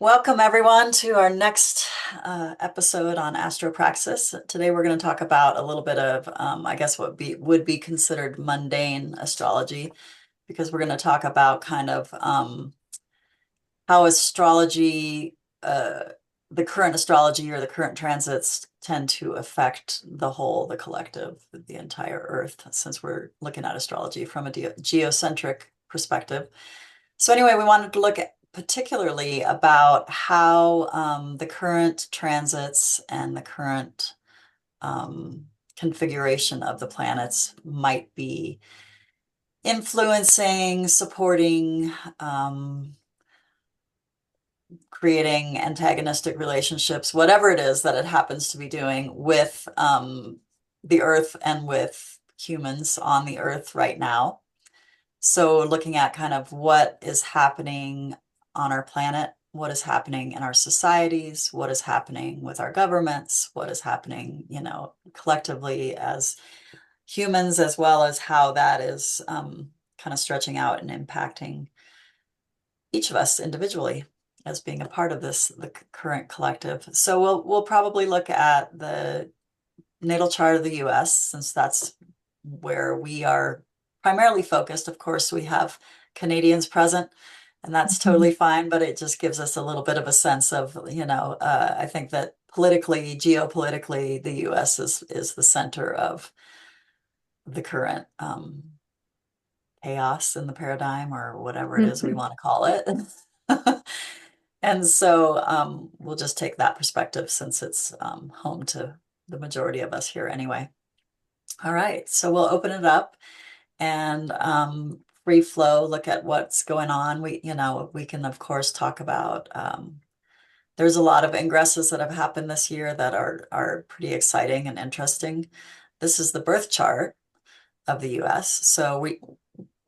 Welcome, everyone, to our next episode on astropraxis. Today, we're going to talk about a little bit of, I guess, what would be considered mundane astrology, because we're going to talk about kind of how astrology, the current astrology or the current transits tend to affect the whole, the collective, the entire Earth, since we're looking at astrology from a geocentric perspective. So anyway, we wanted to look at particularly about how the current transits and the current configuration of the planets might be influencing, supporting, creating antagonistic relationships, whatever it is that it happens to be doing with the Earth and with humans on the Earth right now. So looking at kind of what is happening on our planet, what is happening in our societies, what is happening with our governments, what is happening, collectively as humans, as well as how that is kind of stretching out and impacting each of us individually as being a part of the current collective. So we'll probably look at the natal chart of the US, since that's where we are primarily focused. Of course, we have Canadians present, and that's totally fine, but it just gives us a little bit of a sense of, I think that politically, geopolitically, the US is the center of the current chaos in the paradigm, or whatever it is we want to call it. And so we'll just take that perspective, since it's home to the majority of us here anyway. All right, so we'll open it up and free flow, look at what's going on. We can, of course, talk about, there's a lot of ingresses that have happened this year that are pretty exciting and interesting. This is the birth chart of the US. So we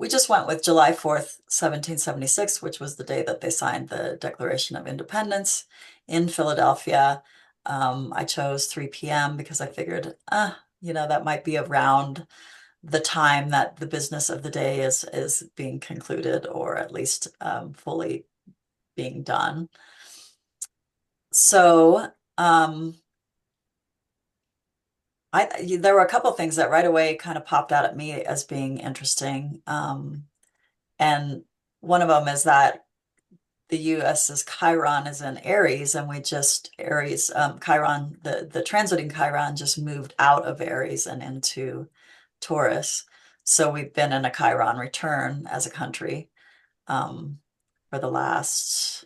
just went with July 4th, 1776, which was the day that they signed the Declaration of Independence in Philadelphia. I chose 3 p.m. because I figured, that might be around the time that the business of the day is being concluded, or at least fully being done. So there were a couple of things that right away kind of popped out at me as being interesting. And one of them is that the US's Chiron is in Aries, and Aries, Chiron, the transiting Chiron just moved out of Aries and into Taurus. So we've been in a Chiron return as a country for the last,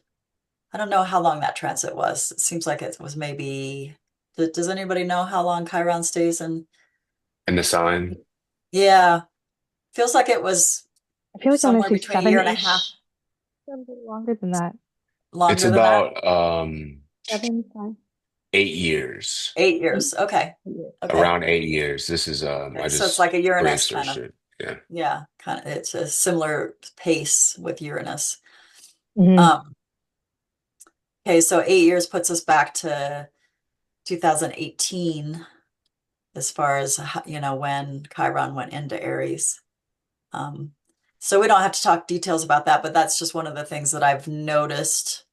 I don't know how long that transit was. It seems like it was maybe, does anybody know how long Chiron stays in? And the sign, Yeah, feels like it was I feel like I want somewhere to say between a year and a half, seven-ish, a little bit longer than that. it's longer than that. about 7, 5, 8 years, 8, 8 years. Okay. 8 years. Okay. around 8 years. This is I Okay. So it's just like a Uranus kind of, researched it. Yeah. yeah, kind of, it's a similar pace with Uranus. Hmm. Um, okay, so 8 years puts us back to 2018 as far as, when Chiron went into Aries. Um, so we don't have to talk details about that, but that's just one of the things that I've noticed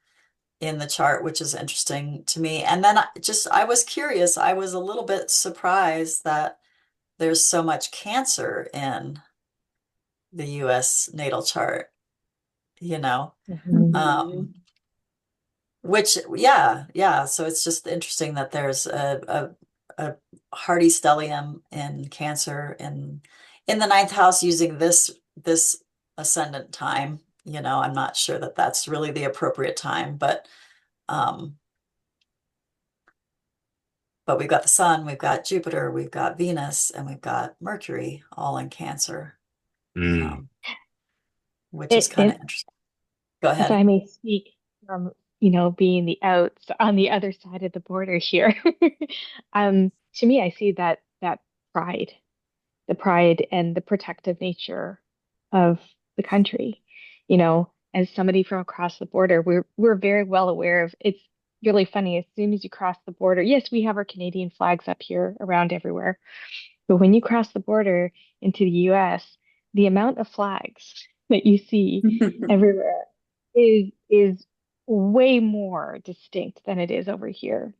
in the chart, which is interesting to me. And then I was curious, I was a little bit surprised that there's so much Cancer in the US natal chart, you know. Hmm. Um, which, yeah. So it's just interesting that there's a hearty stellium in Cancer in the ninth house using this ascendant time. I'm not sure that that's really the appropriate time, um, but we've got the Sun, we've got Jupiter, we've got Venus, and we've got Mercury all in Cancer, Mm. um, which is kind of It, interesting. Go if ahead. I may speak from, being the outs on the other side of the border here, to me, I see that pride, the pride and the protective nature of the country. As somebody from across the border, we're very well aware of it's really funny. As soon as you cross the border, yes, we have our Canadian flags up here around everywhere. But when you cross the border into the US, the amount of flags that you see everywhere is way more distinct than it is over here.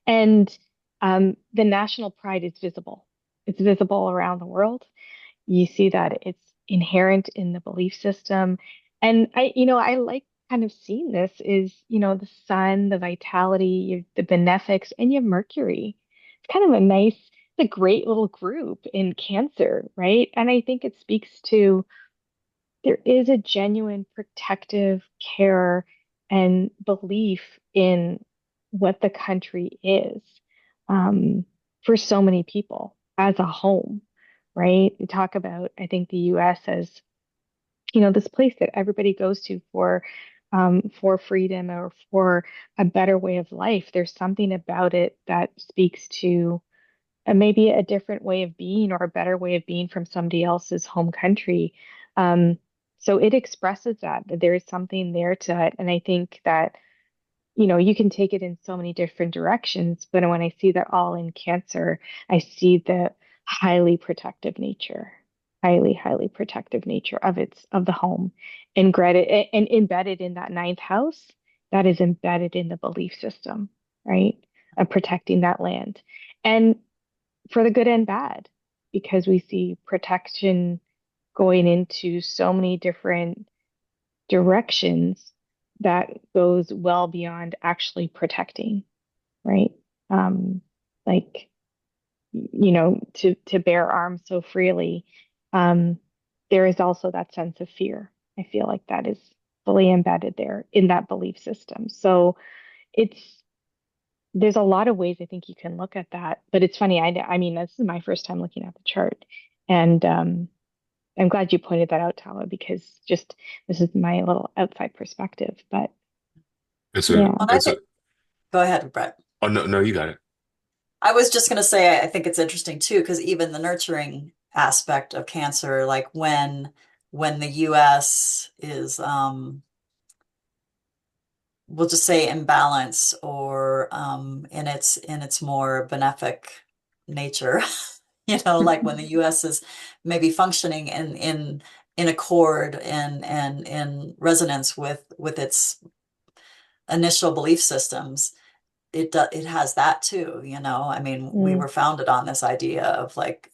And the national pride is visible. It's visible around the world. You see that it's inherent in the belief system. And I like kind of seeing this is, the sun, the vitality, the benefics, and you have Mercury. It's kind of it's a great little group in Cancer, right? And I think it speaks to there is a genuine protective care and belief in what the country is, um, for so many people as a home, right? We talk about, I think, the US as, this place that everybody goes to for freedom or for a better way of life. There's something about it that speaks to maybe a different way of being or a better way of being from somebody else's home country. Um, so it expresses that there is something there to it. And I think that, you can take it in so many different directions. But when I see that all in Cancer, I see the highly protective nature, highly protective nature of the home and embedded in that ninth house that is embedded in the belief system, right? Of protecting that land. And for the good and bad, because we see protection going into so many different directions that goes well beyond actually protecting, right? Um, like, to bear arms so freely, um, there is also that sense of fear. I feel like that is fully embedded there in that belief system. So it's there's a lot of ways I think you can look at that, but it's funny. I mean, this is my first time looking at the chart, and I'm glad you pointed that out, Tala, because just this is my little outside perspective. But It's a, yeah, And I it's think, a, go ahead, Brett. oh no, no, you got it. I was just going to say, I think it's interesting too, because even the nurturing aspect of Cancer, like when the US is, we'll just say imbalance or in its more benefic nature, like when the US is maybe functioning in accord and in resonance with its initial belief systems, it has that too, I mean, we mm, were founded on this idea of like,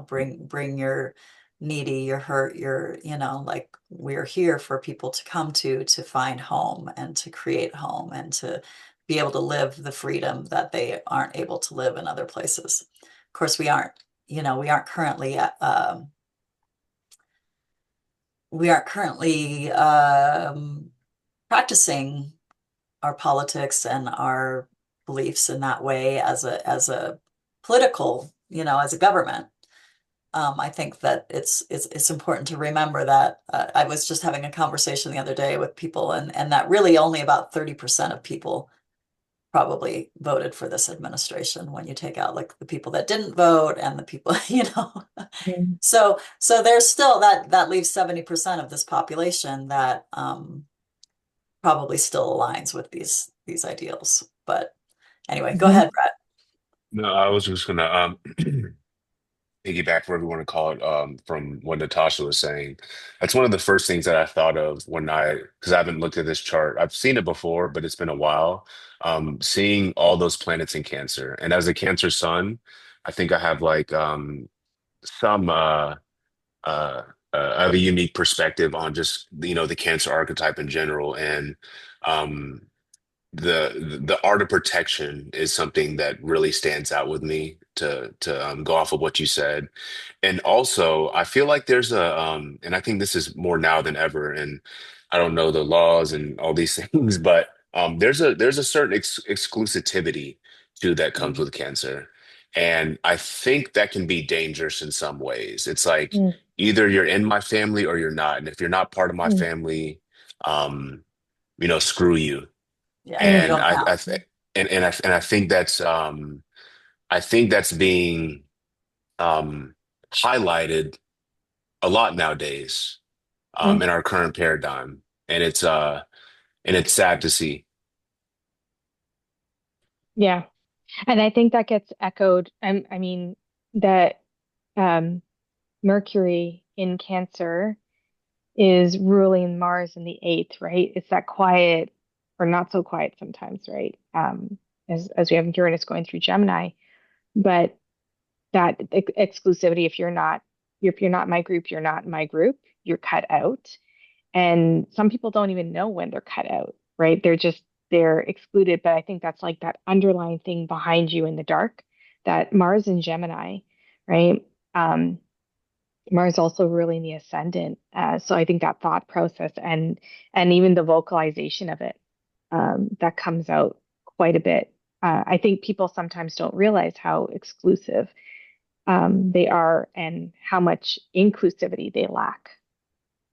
bring your needy, your hurt, like we're here for people to come to find home and to create home and to be able to live the freedom that they aren't able to live in other places. Of course, we aren't currently practicing our politics and our beliefs in that way as a political, as a government. I think that it's important to remember that I was just having a conversation the other day with people, and that really only about 30% of people probably voted for this administration when you take out like the people that didn't vote and the people, mm, So there's still that leaves 70% of this population that probably still aligns with these ideals. But anyway, go mhm, ahead, Brett. No, I was just gonna piggyback, whatever you want to call it, from what Natasha was saying. That's one of the first things that I thought of because I haven't looked at this chart. I've seen it before, but it's been a while. Seeing all those planets in Cancer, and as a Cancer sun, I think I have like some uh, I have a unique perspective on just the Cancer archetype in general, and um, the art of protection is something that really stands out with me to go off of what you said. And also I feel like there's and I think this is more now than ever, and I don't know the laws and all these things, but there's a certain exclusivity to that comes Mm, with Cancer. And I think that can be dangerous in some ways. It's like mm, either you're in my family or you're not. And if you're not part of my mm, family, um, screw you. yeah, you And mm, don't count. I think that's being um highlighted a lot nowadays mm. in our current paradigm. And it's sad to see. Yeah. And I think that gets echoed. I mean, that um, Mercury in Cancer is ruling Mars in the eighth, right? It's that quiet, or not so quiet sometimes, right? As we have Uranus going through Gemini, but that exclusivity, if you're not my group, you're not my group, you're cut out. And some people don't even know when they're cut out, right? They're excluded. But I think that's like that underlying thing behind you in the dark, that Mars in Gemini, right? Um, Mars also really in the ascendant. So I think that thought process and even the vocalization of it, that comes out quite a bit. I think people sometimes don't realize how exclusive they are and how much inclusivity they lack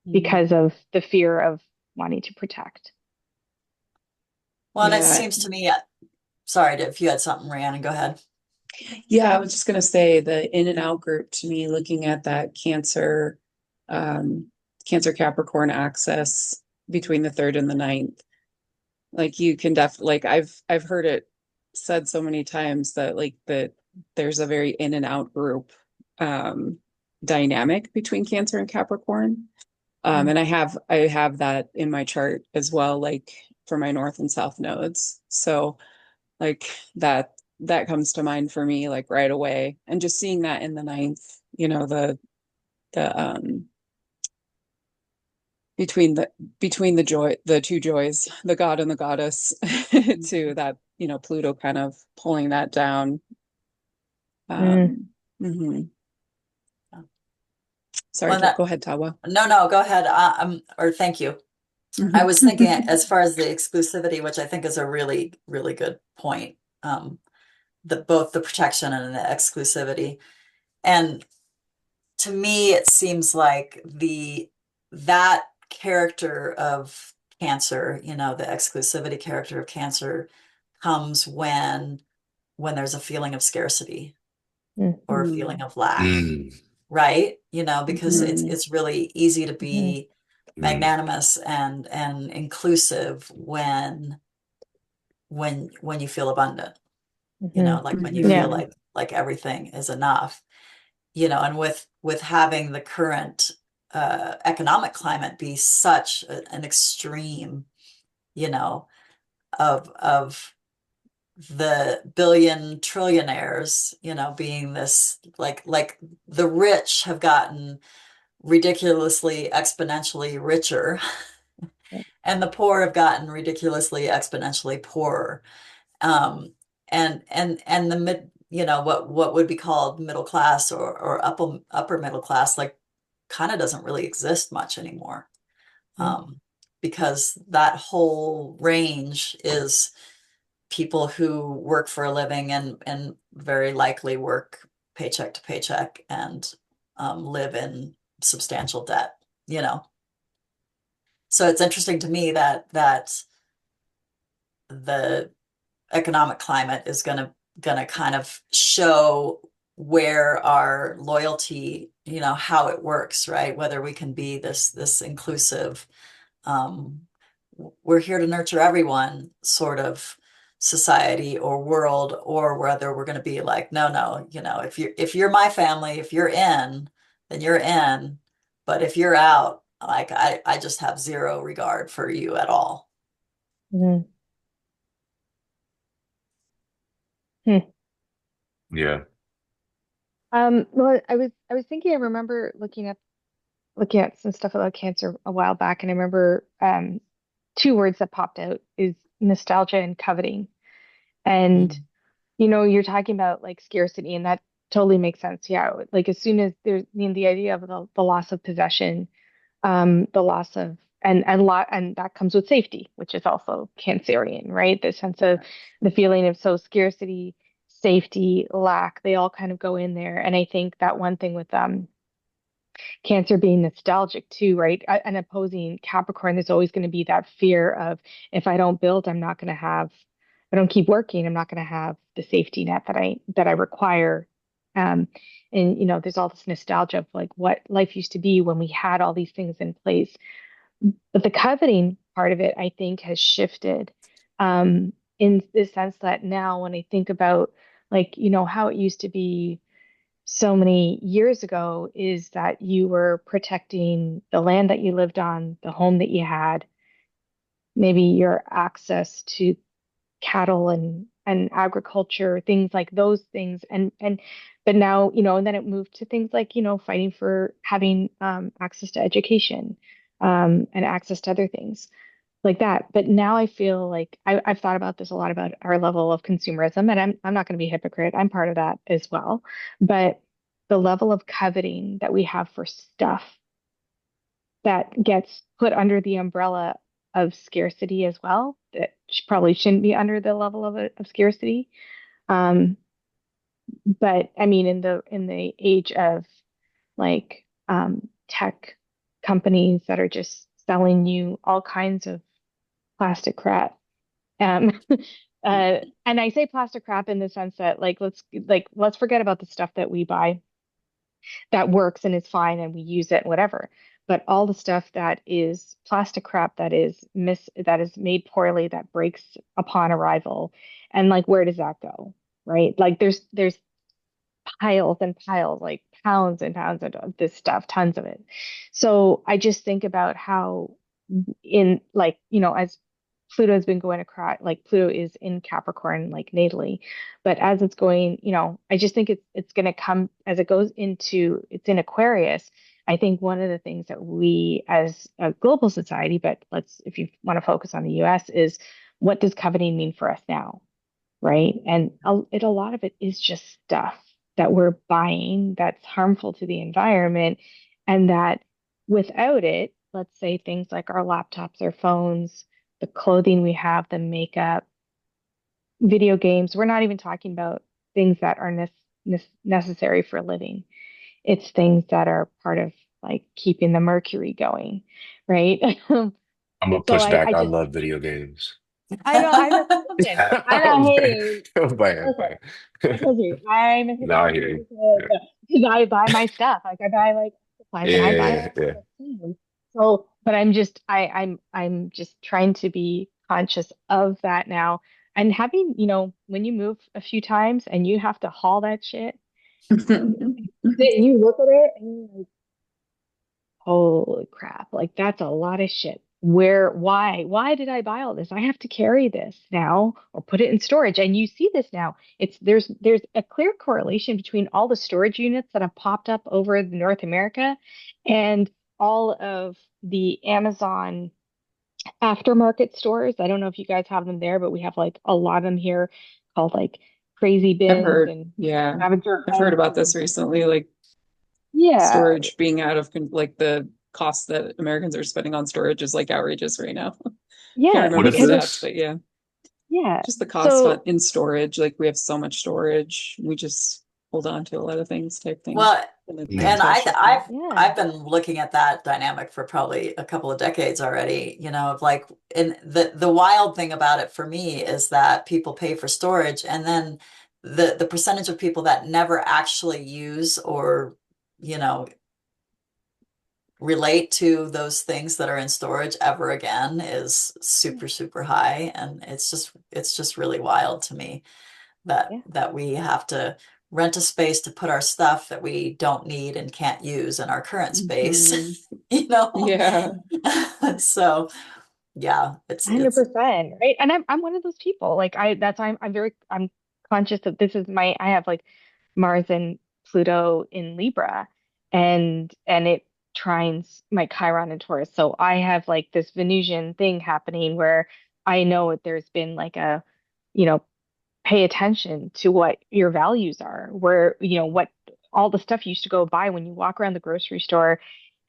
Mhm. because of the fear of wanting to protect. Well, and it Yeah. seems to me, sorry if you had something, Rhiannon, go ahead. Yeah, I was just gonna say the in and out group to me, looking at that um, Cancer Capricorn axis between the third and the ninth. Like you can like I've heard it said so many times that like that there's a very in and out group um dynamic between Cancer and Capricorn. Mm, And I have that in my chart as well, like for my north and south nodes. So like that comes to mind for me like right away. And just seeing that in the ninth, the between the the two joys, the god and the goddess, to that, Pluto kind of pulling that down. mm, Um, mhm. Sorry, Well, that, go ahead, Tawa. no, go ahead. Or thank you. I was thinking as far as the exclusivity, which I think is a really, really good point. Both the protection and the exclusivity. And to me, it seems like that character of Cancer, the exclusivity character of Cancer comes when there's a feeling of scarcity mm, or a feeling Mhm. of lack, Mm, right? Because it's Mhm. it's really easy to mhm, be mm, magnanimous and inclusive when you feel abundant, mhm. like when you feel Yeah. Mhm. like everything is enough, and with having the current economic climate be such an extreme, you know, of the billion trillionaires, being this like the rich have gotten ridiculously exponentially richer and the poor have gotten ridiculously exponentially poorer. And the mid, what would be called middle class or upper middle class, like kind of doesn't really exist much anymore. Mm, Because that whole range is people who work for a living and very likely work paycheck to paycheck and live in substantial debt, you know. So it's interesting to me that the economic climate is gonna kind of show where our loyalty, how it works, right? Whether we can be this inclusive, um, we're here to nurture everyone sort of society or world, or whether we're going to be like, no, if you're my family, if you're in, then you're in, but if you're out, like I just have zero regard for you at all. mhm, hmm. yeah. Well, I was thinking. I remember looking at some stuff about Cancer a while back, and I remember two words that popped out is nostalgia and coveting. And Mm. you're talking about like scarcity, and that totally makes sense. Yeah, like as soon as there's, the idea of the loss of possession, the loss of and that comes with safety, which is also Cancerian, right? The sense of the feeling of so scarcity, safety, lack, they all kind of go in there. And I think that one thing with Cancer being nostalgic too, right? And opposing Capricorn, there's always going to be that fear of if I don't build, I'm not going to have, if I don't keep working, I'm not going to have the safety net that I require. Um, and there's all this nostalgia of like what life used to be when we had all these things in place. But the coveting part of it, I think, has shifted in the sense that now when I think about like, how it used to be so many years ago is that you were protecting the land that you lived on, the home that you had, maybe your access to cattle and agriculture, things like those things. And but now, and then it moved to things like, fighting for having access to education, and access to other things like that. But now I feel like I've thought about this a lot about our level of consumerism, and I'm not going to be a hypocrite. I'm part of that as well. But the level of coveting that we have for stuff that gets put under the umbrella of scarcity as well, that probably shouldn't be under the level of scarcity. Um, but I mean, in the age of like tech companies that are just selling you all kinds of plastic crap. Um, and I say plastic crap in the sense that let's forget about the stuff that we buy that works and is fine and we use it, whatever. But all the stuff that is plastic crap that is made poorly, that breaks upon arrival, and like where does that go? Right? Like there's piles and piles, like pounds and pounds of this stuff, tons of it. So I just think about how in like, as Pluto's been going across, like Pluto is in Capricorn, like natally, but as it's going, I just think it's going to come as it goes into it's in Aquarius. I think one of the things that we as a global society, but if you want to focus on the US, is what does coveting mean for us now? Right? And a lot of it is just stuff that we're buying that's harmful to the environment, and that without it, let's say things like our laptops, our phones, the clothing we have, the makeup, video games, we're not even talking about things that are necessary for living. It's things that are part of like keeping the mercury going, right? I'm gonna So push I back. I just, love video games. I know, listen, I'm not I'm playing. hating. I'm playing. Listen, I told you, I'm a No, I hypocrite hear you. Yeah, because I buy my stuff. Like I buy like supplies and I buy yeah, all yeah. stuff too. So, but I'm just trying to be conscious of that now. And having, when you move a few times and you have to haul that shit, then you look at it and you're like, holy crap, like that's a lot of shit. Why did I buy all this? I have to carry this now or put it in storage. And you see this now. There's a clear correlation between all the storage units that have popped up over North America and all of the Amazon aftermarket stores. I don't know if you guys have them there, but we have like a lot of them here called like crazy I've bins heard, and yeah, scavenger I've heard hunts about and this recently, like yeah, storage being out of like the cost that Americans are spending on storage is like outrageous right now. Can't yeah, What remember the is because it's stats, this? but yeah, yeah. just the cost So in storage. Like we have so much storage, we just hold on to a lot of things type thing. Well, And Mm. and that's why shit comes. yeah. I've been looking at that dynamic for probably a couple of decades already, of like, and the wild thing about it for me is that people pay for storage, and then the percentage of people that never actually use or, you know, relate to those things that are in storage ever again is super, super high. And it's just really wild to me that Yeah. we have to rent a space to put our stuff that we don't need and can't use in our current Mhm. space, you know? Yeah. So yeah, it's 100%, right? And I'm one of those people. Like that's why I'm conscious that this is I have like Mars and Pluto in Libra, and it trines my Chiron in Taurus. So I have like this Venusian thing happening where I know that there's been like you know, pay attention to what your values are, where, what all the stuff you used to go buy when you walk around the grocery store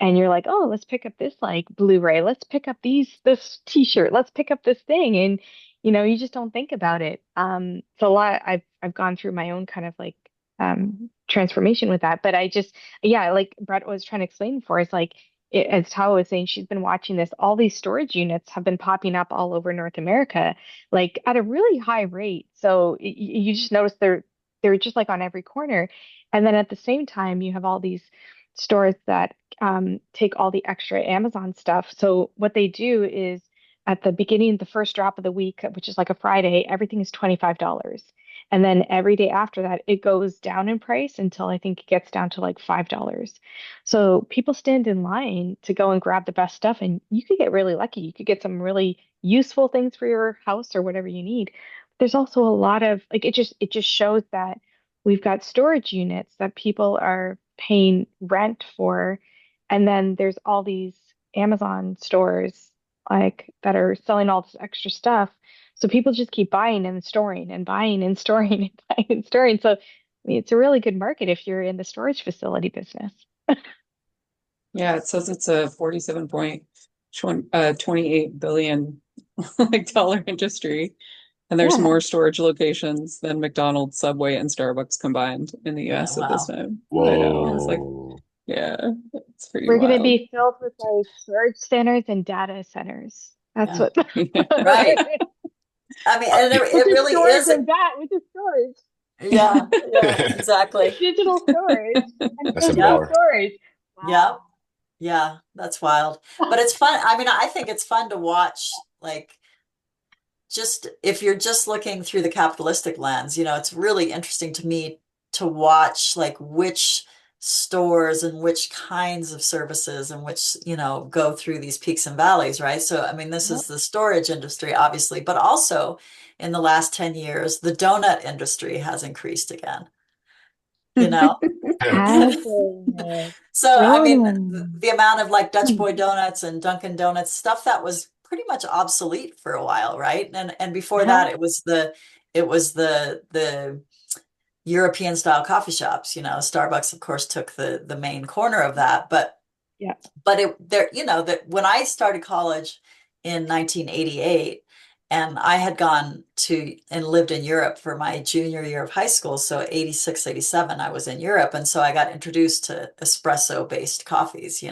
and you're like, oh, let's pick up this like Blu-ray, let's pick up this t-shirt, let's pick up this thing. And, you just don't think about it. So a lot, I've gone through my own kind of like transformation with that. But yeah, like Brett was trying to explain before, it's like, as Tawa was saying, she's been watching this. All these storage units have been popping up all over North America, like at a really high rate. So you just notice they're just like on every corner. And then at the same time, you have all these stores that take all the extra Amazon stuff. So what they do is at the beginning, the first drop of the week, which is like a Friday, everything is $25. And then every day after that, it goes down in price until I think it gets down to like $5. So people stand in line to go and grab the best stuff, and you could get really lucky. You could get some really useful things for your house or whatever you need. There's also a lot of like it just shows that we've got storage units that people are paying rent for, and then there's all these Amazon stores like that are selling all this extra stuff. So people just keep buying and storing and buying and storing and buying and storing. So I mean, it's a really good market if you're in the storage facility business. Yeah, it says it's a 28 billion like dollar industry. And there's Yeah. more storage locations than McDonald's, Subway, and Starbucks combined in the Yeah, US at this wow. time. I know. It's like, Whoa. yeah, it's pretty We're going to wild. be filled with like storage centers and data centers. That's Yeah, what, Yeah. right. I mean, and it which is really storage is. and that, which is storage, Yeah, yeah, exactly. digital storage and That's a Yeah, physical bar. storage. yeah, Wow. yeah, that's wild. But it's fun. I mean, I think it's fun to watch, like, just if you're just looking through the capitalistic lens, it's really interesting to me to watch like which stores and which kinds of services and which, go through these peaks and valleys, right? So, I mean, this Yep. is the storage industry, obviously, but also in the last 10 years, the donut industry has increased again, you know? Has it? So, I mean, Really? the amount of like Dutch Boy Donuts and Dunkin' Donuts stuff that was pretty much obsolete for a while, right? And before Uh-huh. that, it was the European style coffee shops. Starbucks, of course, took the main corner of that, Yeah. but it there, that when I started college in 1988, and I had gone to and lived in Europe for my junior year of high school, so 86, 87, I was in Europe, and so I got introduced to espresso based coffees,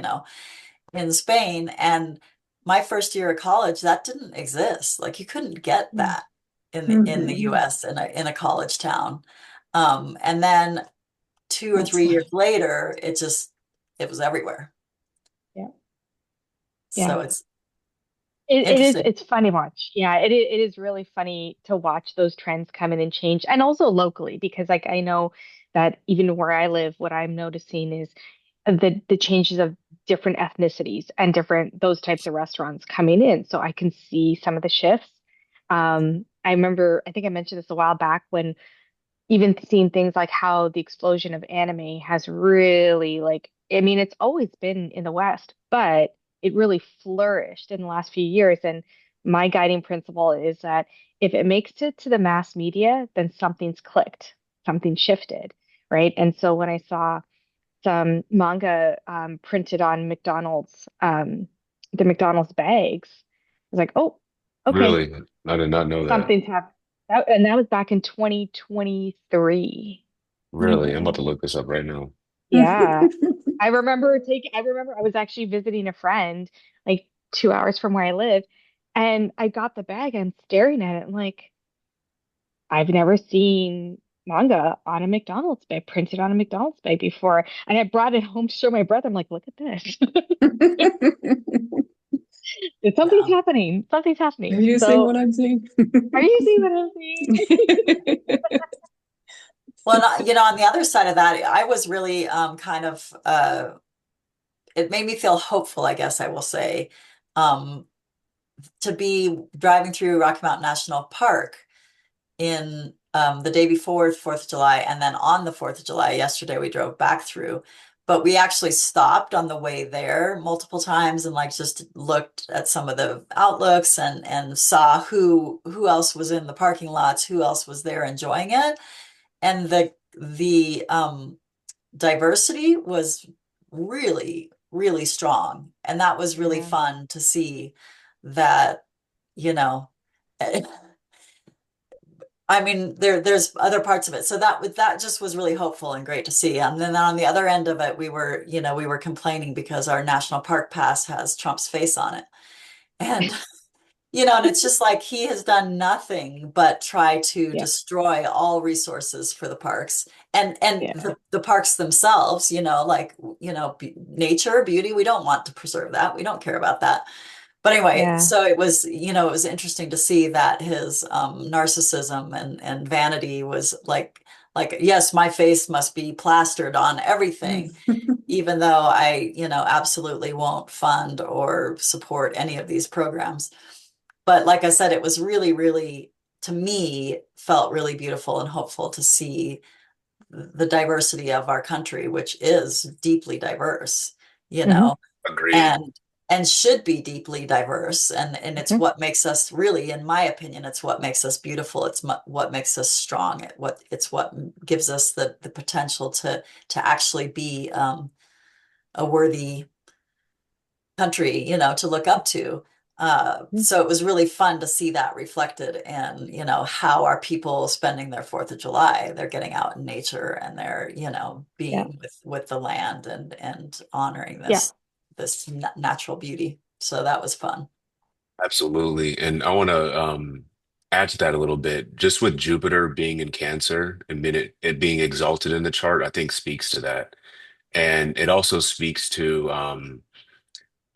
in Spain. And my first year of college, that didn't exist. Like you couldn't get that in the Mhm. US in a college town. And then two or That's three years funny. later, it was everywhere. Yeah. So Yeah. it's It is, interesting. it's funny to watch. Yeah, it is really funny to watch those trends come in and change. And also locally, because like I know that even where I live, what I'm noticing is the changes of different ethnicities and different those types of restaurants coming in. So I can see some of the shifts. I remember, I think I mentioned this a while back when even seeing things like how the explosion of anime has really like I mean it's always been in the West, but it really flourished in the last few years. And my guiding principle is that if it makes it to the mass media, then something's clicked, something shifted, right? And so when I saw some manga printed on the McDonald's bags, I was like, oh, okay, Really? I did not know that. something's happened. And that was back in 2023. Really? I'm about So, to look this up right now. yeah. I remember I was actually visiting a friend like 2 hours from where I live, and I got the bag and I'm staring at it. I'm like, I've never seen manga on a McDonald's bag, printed on a McDonald's bag before. And I brought it home to show my brother. I'm like, look at this. Something's Yeah. happening. Something's Are happening. you seeing So, what I'm seeing? are you seeing what I'm seeing? Well, on the other side of that, I was really kind of it made me feel hopeful, I guess I will say, um, to be driving through Rocky Mountain National Park in the day before 4th of July, and then on the 4th of July, yesterday we drove back through. But we actually stopped on the way there multiple times and like just looked at some of the outlooks and saw who else was in the parking lots, who else was there enjoying it. And the diversity was really, really strong. And that was really Yeah. fun to see that, you know, I mean, there's other parts of it. So that just was really hopeful and great to see. And then on the other end of it, we were complaining because our national park pass has Trump's face on it. And and it's just like he has done nothing but try to Yeah. destroy all resources for the parks and Yeah. the parks themselves, like, nature, beauty, we don't want to preserve that. We don't care about that. But anyway, Yeah. so it was, it was interesting to see that his narcissism and vanity was like, yes, my face must be plastered on everything, even though I, absolutely won't fund or support any of these programs. But like I said, it was really, really, to me, felt really beautiful and hopeful to see the diversity of our country, which is deeply diverse, you Hmm. know, Agreed. and should be deeply diverse. And it's Hmm. what makes us really, in my opinion, it's what makes us beautiful. It's what makes us strong. It's what gives us the potential to actually be a worthy country, to look up to. So it was really fun to see that reflected in, how are people spending their 4th of July? They're getting out in nature and they're, Yeah. being with the land and honoring Yeah. this natural beauty. So that was fun. Absolutely. And I want to add to that a little bit. Just with Jupiter being in Cancer and it being exalted in the chart, I think speaks to that. And it also speaks to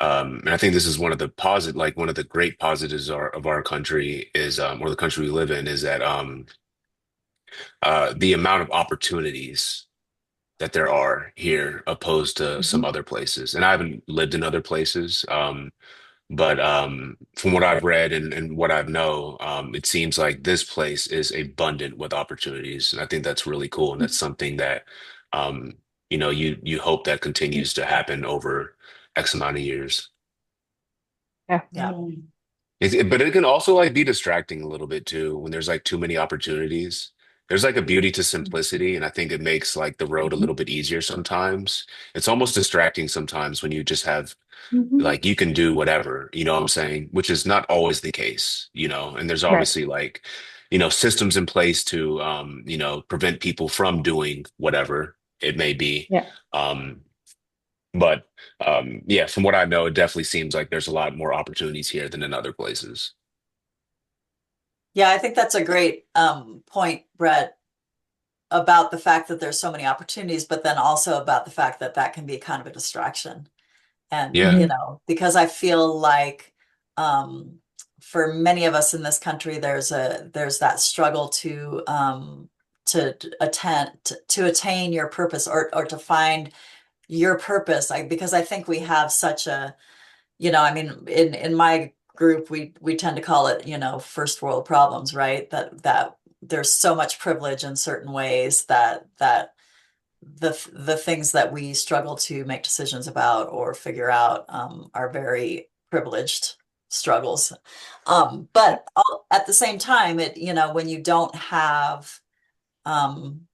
and I think this is one of the like one of the great positives of our country is or the country we live in is that the amount of opportunities that there are here opposed to some Hmm. other places. And I haven't lived in other places. But from what I've read and what I know, it seems like this place is abundant with opportunities. And I think that's really cool. And that's something that you hope that continues to happen over X amount of years. Yeah. Yeah. But it can also like be distracting a little bit too when there's like too many opportunities. There's like a beauty to simplicity, and I think it makes like the road a Hmm. little bit easier sometimes. It's almost distracting sometimes when you just have Mhm. like you can do whatever, you know what I'm saying? Which is not always the case, and there's Right. obviously like, systems in place to prevent people from doing whatever it may be. Yeah. Um, but yeah, from what I know, it definitely seems like there's a lot more opportunities here than in other places. Yeah, I think that's a great point, Brett, about the fact that there's so many opportunities, but then also about the fact that that can be kind of a distraction. And, Yeah. Hmm. because I feel like um, for many of us in this country, there's that struggle to attain your purpose or to find your purpose. Because I think we have such a, I mean, in my group, we tend to call it, first world problems, right? That there's so much privilege in certain ways that the things that we struggle to make decisions about or figure out are very privileged struggles. Yeah. But at the same time, when you don't have, um,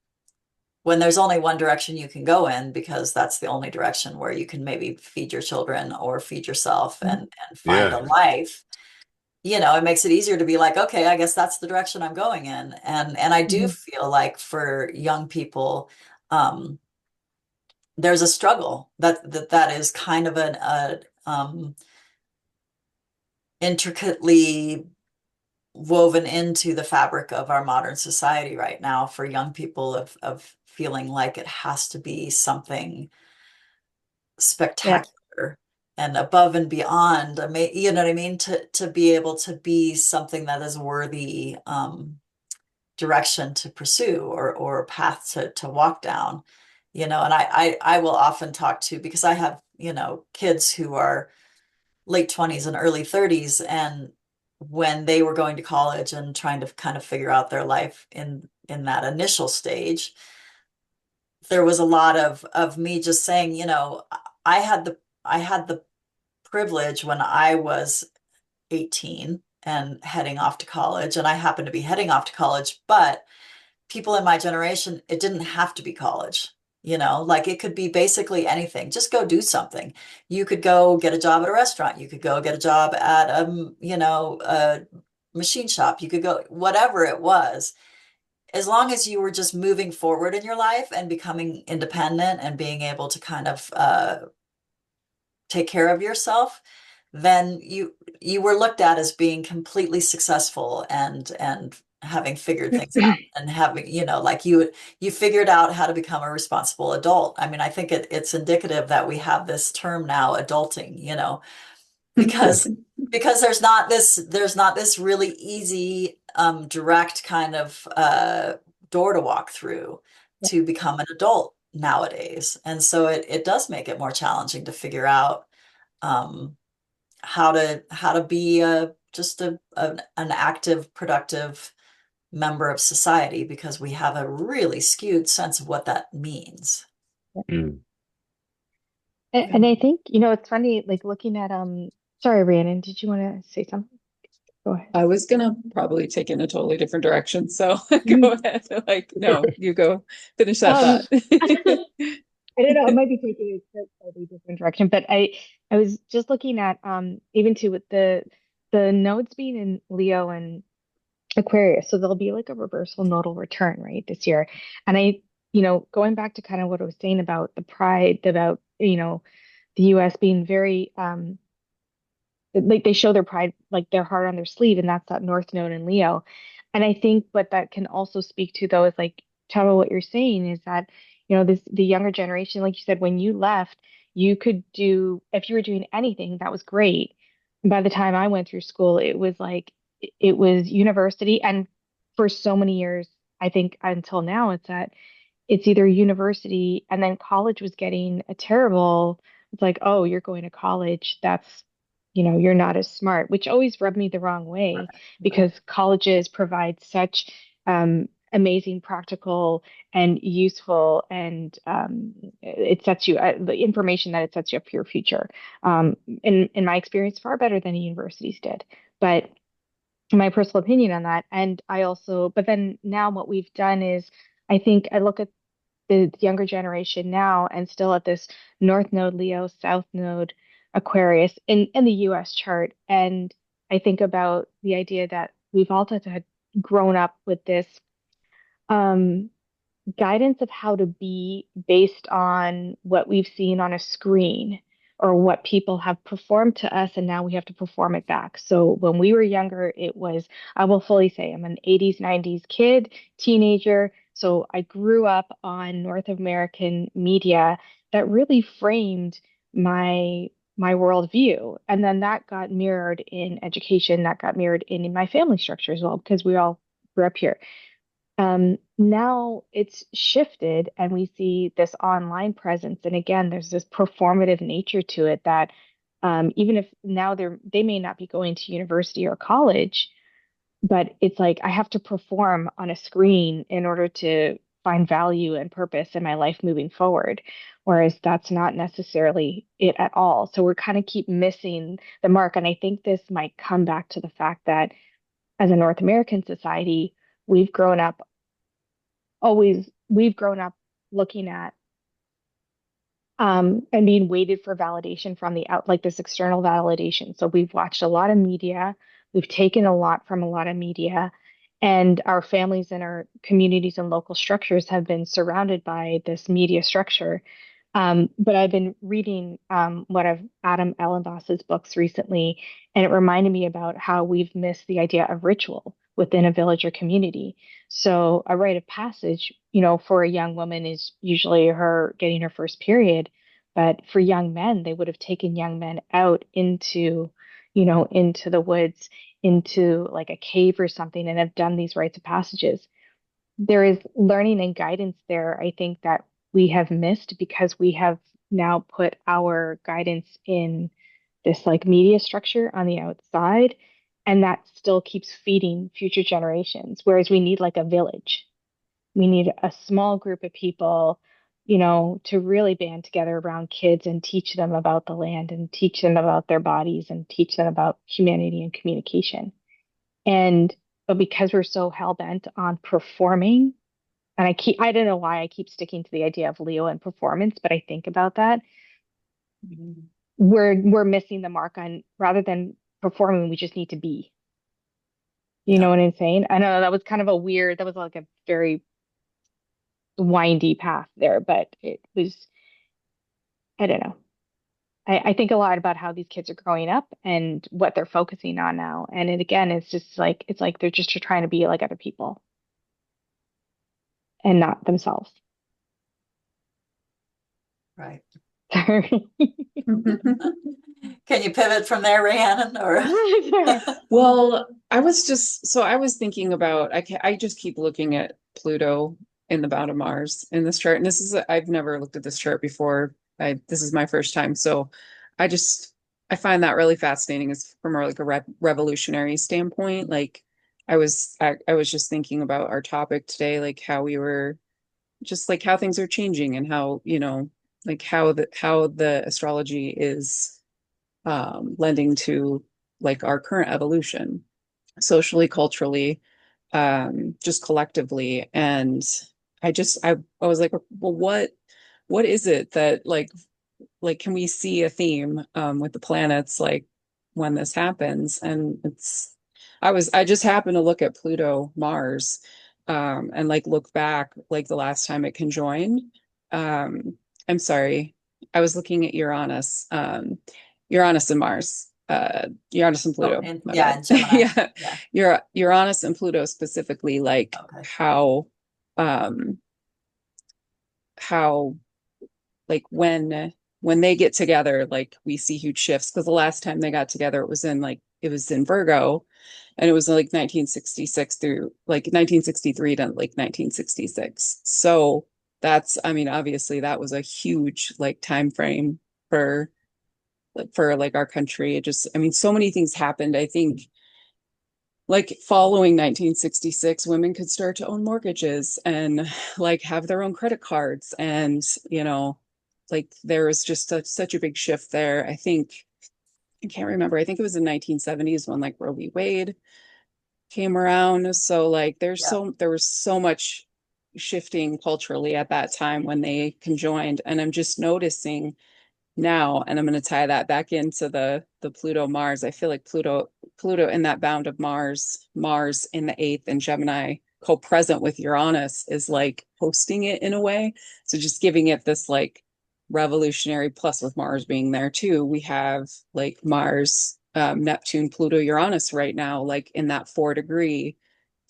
when there's only one direction you can go in, because that's the only direction where you can maybe feed your children or feed yourself and find a Yeah. life, it makes it easier to be like, okay, I guess that's the direction I'm going in. And I do Hmm. feel like for young people, um, there's a struggle that is kind of intricately woven into the fabric of our modern society right now for young people of feeling like it has to be something Yeah. spectacular and above and beyond. You know what I mean? To be able to be something that is worthy direction to pursue or path to walk down. And I will often talk to, because I have, kids who are late 20s and early 30s, and when they were going to college and trying to kind of figure out their life in that initial stage, there was a lot of me just saying, I had the I had the privilege when I was 18 and heading off to college, and I happened to be heading off to college, but people in my generation, it didn't have to be college. Like it could be basically anything. Just go do something. You could go get a job at a restaurant. You could go get a job at a machine shop. You could go whatever it was. As long as you were just moving forward in your life and becoming independent and being able to kind of take care of yourself, then you were looked at as being completely successful and having figured things out and having, like you figured out how to become a responsible adult. I mean, I think it's indicative that we have this term now, adulting, because there's not this really easy direct kind of door to walk through to become an adult nowadays. And so it does make it more challenging to figure out um, how to be an active, productive member of society, because we have a really skewed sense of what that means. Mm. And I think, you know, it's funny, like looking at sorry, Rhiannon, did you want to say something? Go ahead. I was gonna probably take in a totally different direction, so go Mhm. ahead. Like, no, you go finish that Um, thought. I don't know, it might be taking it a slightly different direction, but I was just looking at even too with the nodes being in Leo and Aquarius, so there'll be like a reversal nodal return, right, this year. And you know, going back to kind of what I was saying about the pride, about, you know, the US being very like they show their pride, like their heart on their sleeve, and that's that North Node in Leo. And I think what that can also speak to, though, is like, Tara, what you're saying is that, you know, this the younger generation, like you said, when you left, you could do if you were doing anything, that was great. And by the time I went through school, it was like it was university, and for so many years, I think until now, it's either university and then college was getting a terrible, it's like, oh, you're going to college, that's, you know, you're not as smart, which always rubbed me the wrong way because colleges provide such amazing practical and useful and it sets you the information that it sets you up for your future, in my experience far better than the universities did. But my personal opinion on that, and I also, but then now what we've done is, I think I look at the younger generation now and still at this North Node Leo, South Node Aquarius in the US chart. And I think about the idea that we've all had grown up with this um, guidance of how to be based on what we've seen on a screen or what people have performed to us, and now we have to perform it back. So when we were younger, it was, I will fully say, I'm an 80s, 90s kid, teenager. So I grew up on North American media that really framed my my worldview. And then that got mirrored in education, that got mirrored in my family structure as well, because we all grew up here. Now it's shifted and we see this online presence. And again, there's this performative nature to it that even if now they may not be going to university or college, but it's like I have to perform on a screen in order to find value and purpose in my life moving forward. Whereas that's not necessarily it at all. So we're kind of keep missing the mark. And I think this might come back to the fact that as a North American society, we've grown up we've grown up looking at and being waited for validation from the out, like this external validation. So we've watched a lot of media, we've taken a lot from a lot of media, and our families and our communities and local structures have been surrounded by this media structure. But I've been reading one of Adam Ellenboss's books recently, and it reminded me about how we've missed the idea of ritual within a village or community. So a rite of passage, you know, for a young woman is usually her getting her first period. But for young men, they would have taken young men out into, you know, into the woods, into like a cave or something, and have done these rites of passages. There is learning and guidance there, I think, that we have missed because we have now put our guidance in this like media structure on the outside, and that still keeps feeding future generations. Whereas we need like a village, we need a small group of people, you know, to really band together around kids and teach them about the land and teach them about their bodies and teach them about humanity and communication. And but because we're so hell bent on performing, and I don't know why I keep sticking to the idea of Leo and performance, but I think about that, Mhm. we're missing the mark on rather than performing, we just need to be. You know Yeah. what I'm saying? I know that was kind of a weird, that was like a very windy path there, but it was, I don't know. I think a lot about how these kids are growing up and what they're focusing on now. And it again, it's just like it's like they're just trying to be like other people and not themselves. Right. Sorry. Can you pivot from there, Rhiannon? Or Well, I was thinking about I just keep looking at Pluto in the bound of Mars in this chart. And I've never looked at this chart before. This is my first time. So I just I find that really fascinating as from like a revolutionary standpoint. Like I was just thinking about our topic today, like how we were just like how things are changing and how, like how the astrology is lending to like our current evolution socially, culturally, just collectively. And I was like, well, what is it that can we see a theme with the planets like when this happens? And I just happened to look at Pluto Mars and like look back like the last time it conjoined. I'm sorry, I was looking at Uranus and Mars, Uranus and oh, Pluto, and my yeah, bad. and Gemini. Yeah, Yeah. Uranus and Pluto specifically, like Okay. um how like when they get together, like we see huge shifts because the last time they got together it was in Virgo and it was like 1966 through like 1963 to like 1966. So that's I mean obviously that was a huge like time frame for for like our country. It just I mean so many things happened. I think like following 1966 women could start to own mortgages and like have their own credit cards and like there was just such a big shift there. I think I can't remember, I think it was in 1970s when like Roe v. Wade came around, so like Yeah. there was so much shifting culturally at that time when they conjoined, and I'm just noticing now, and I'm going to tie that back into the Pluto Mars. I feel like Pluto in that bound of Mars in the eighth and Gemini co-present with Uranus is like hosting it in a way. So just giving it this like revolutionary plus with Mars being there too. We have like Mars, Neptune, Pluto, Uranus right now, like in that 4 degree,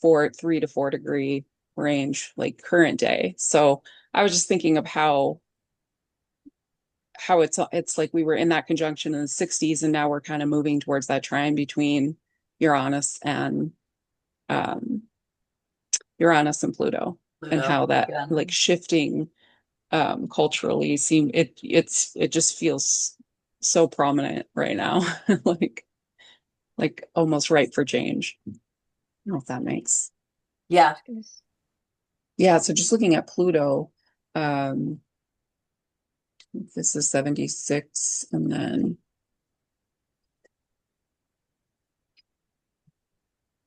3 to 4 degree range, like current day. So I was just thinking of how it's like we were in that conjunction in the 60s and now we're kind of moving towards that trine between Uranus and um Uranus and Pluto, and Pluto how that like again. shifting culturally it just feels so prominent right now. like almost ripe for change. I don't know if that makes Yeah. yeah. So just looking at Pluto, um this is 76 and then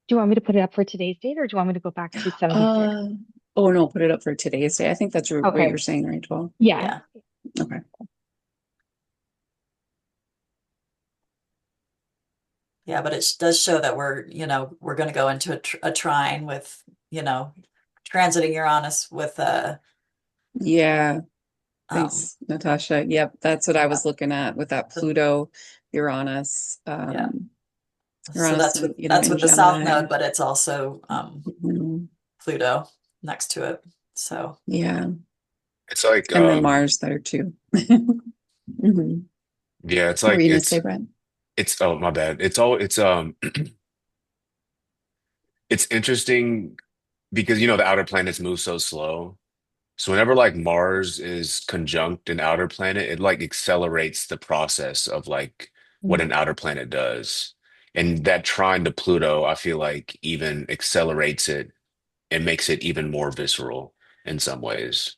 Do you want me to put it up for today's date or do you want me to go back to 76? Uh, oh no, put it up for today's day. I think that's what you're Okay. saying, right, 12? Yeah. Yeah. Okay. Yeah, but it does show that we're going to go into a trine with, transiting Uranus with Yeah, um thanks, Natasha. Yep, that's what I yeah, was looking at with that Pluto, Uranus, yeah. So Uranus, that's and, with that's in with the South Gemini. Node, but it's also Mhm. Pluto next to it. So Yeah, It's like and then Mars there too. Mhm. yeah, it's What were like you gonna say, Brent? it's oh my bad. It's it's interesting because the outer planets move so slow. So whenever like Mars is conjunct an outer planet, it like accelerates the process of like what Mm. an outer planet does. And that trine to Pluto, I feel like even accelerates it and makes it even more visceral in some ways,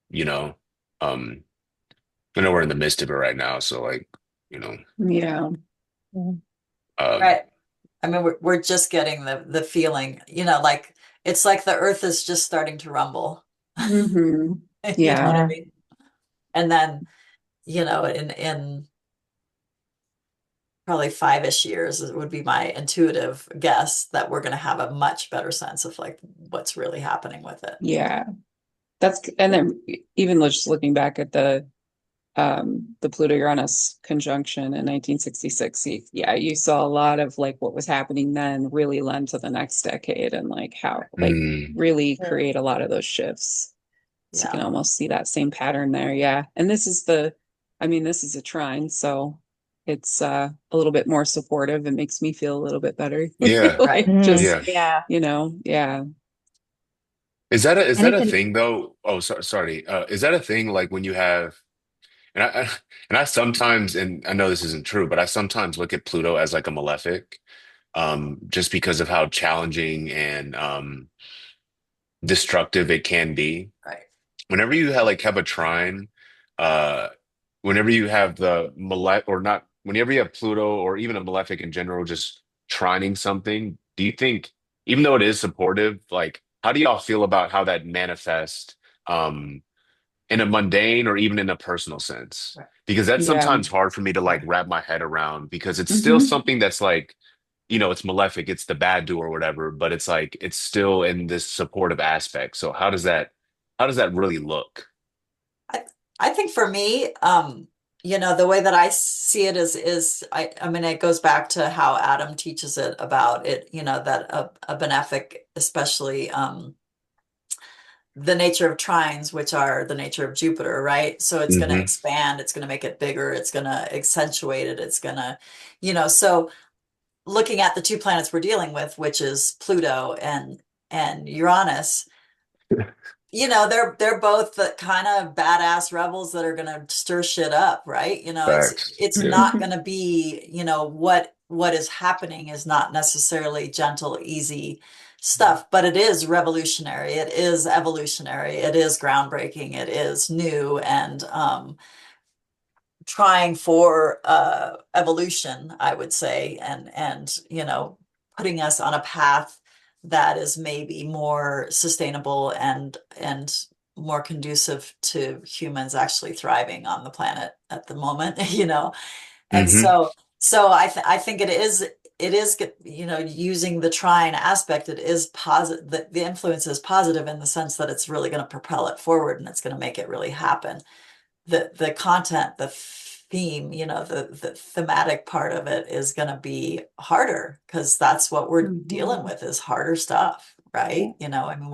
you know. Um, I know we're in the midst of it right now, so like, you know, Yeah. Mm. um, right. I mean, we're just getting the feeling, like it's like the Earth is just starting to rumble. Hmm. You know what Yeah. I Yeah. mean? And then, in probably 5-ish years, it would be my intuitive guess that we're going to have a much better sense of like what's really happening with it. Yeah. And then even just looking back at the Pluto Uranus conjunction in 1966. Yeah, you saw a lot of like what was happening then really lend to the next decade and like how like mm, really Mm. create a lot of those shifts. So you can Yeah. almost see that same pattern there. Yeah. And I mean, this is a trine. So it's a little bit more supportive. It makes me feel a little bit better. Yeah. Right. Like just, Yeah. Yeah. yeah. Is And that it's a an thing though? Oh, sorry. Is that a thing like when you have and and I sometimes, and I know this isn't true, but I sometimes look at Pluto as like a malefic, just because of how challenging and destructive it can be. Right. Whenever you have a trine, uh, whenever you have the male or not, whenever you have Pluto or even a malefic in general, just trining something, do you think, even though it is supportive, like how do y'all feel about how that manifests in a mundane or even in a personal sense? Right. Because that's Yeah. sometimes hard for me to like wrap my head around because it's still Hmm. something that's like, it's malefic, it's the bad do or whatever, but it's like it's still in this supportive aspect. So how does that really look? I I think for me, the way that I see it is I mean it goes back to how Adam teaches it about it, that a benefic, especially the nature of trines, which are the nature of Jupiter, right? So it's going to Hmm. expand, it's going to make it bigger, it's going to accentuate it, it's going to, so looking at the two planets we're dealing with, which is Pluto and Uranus, they're both the kind of badass rebels that are going to stir shit up, right? It's Facts. it's Yeah. not going to be, what is happening is not necessarily gentle, easy stuff, but it is revolutionary, it is evolutionary, it is groundbreaking, it is new, and trying for evolution, I would say, and putting us on a path that is maybe more sustainable and more conducive to humans actually thriving on the planet at the moment, And Hmm. so I think it is using the trine aspect, it is positive, the influence is positive in the sense that it's really going to propel it forward and it's going to make it really happen. The content, the theme, the thematic part of it is going to be harder because that's what we're dealing Hmm. with is harder stuff, yeah, right? I mean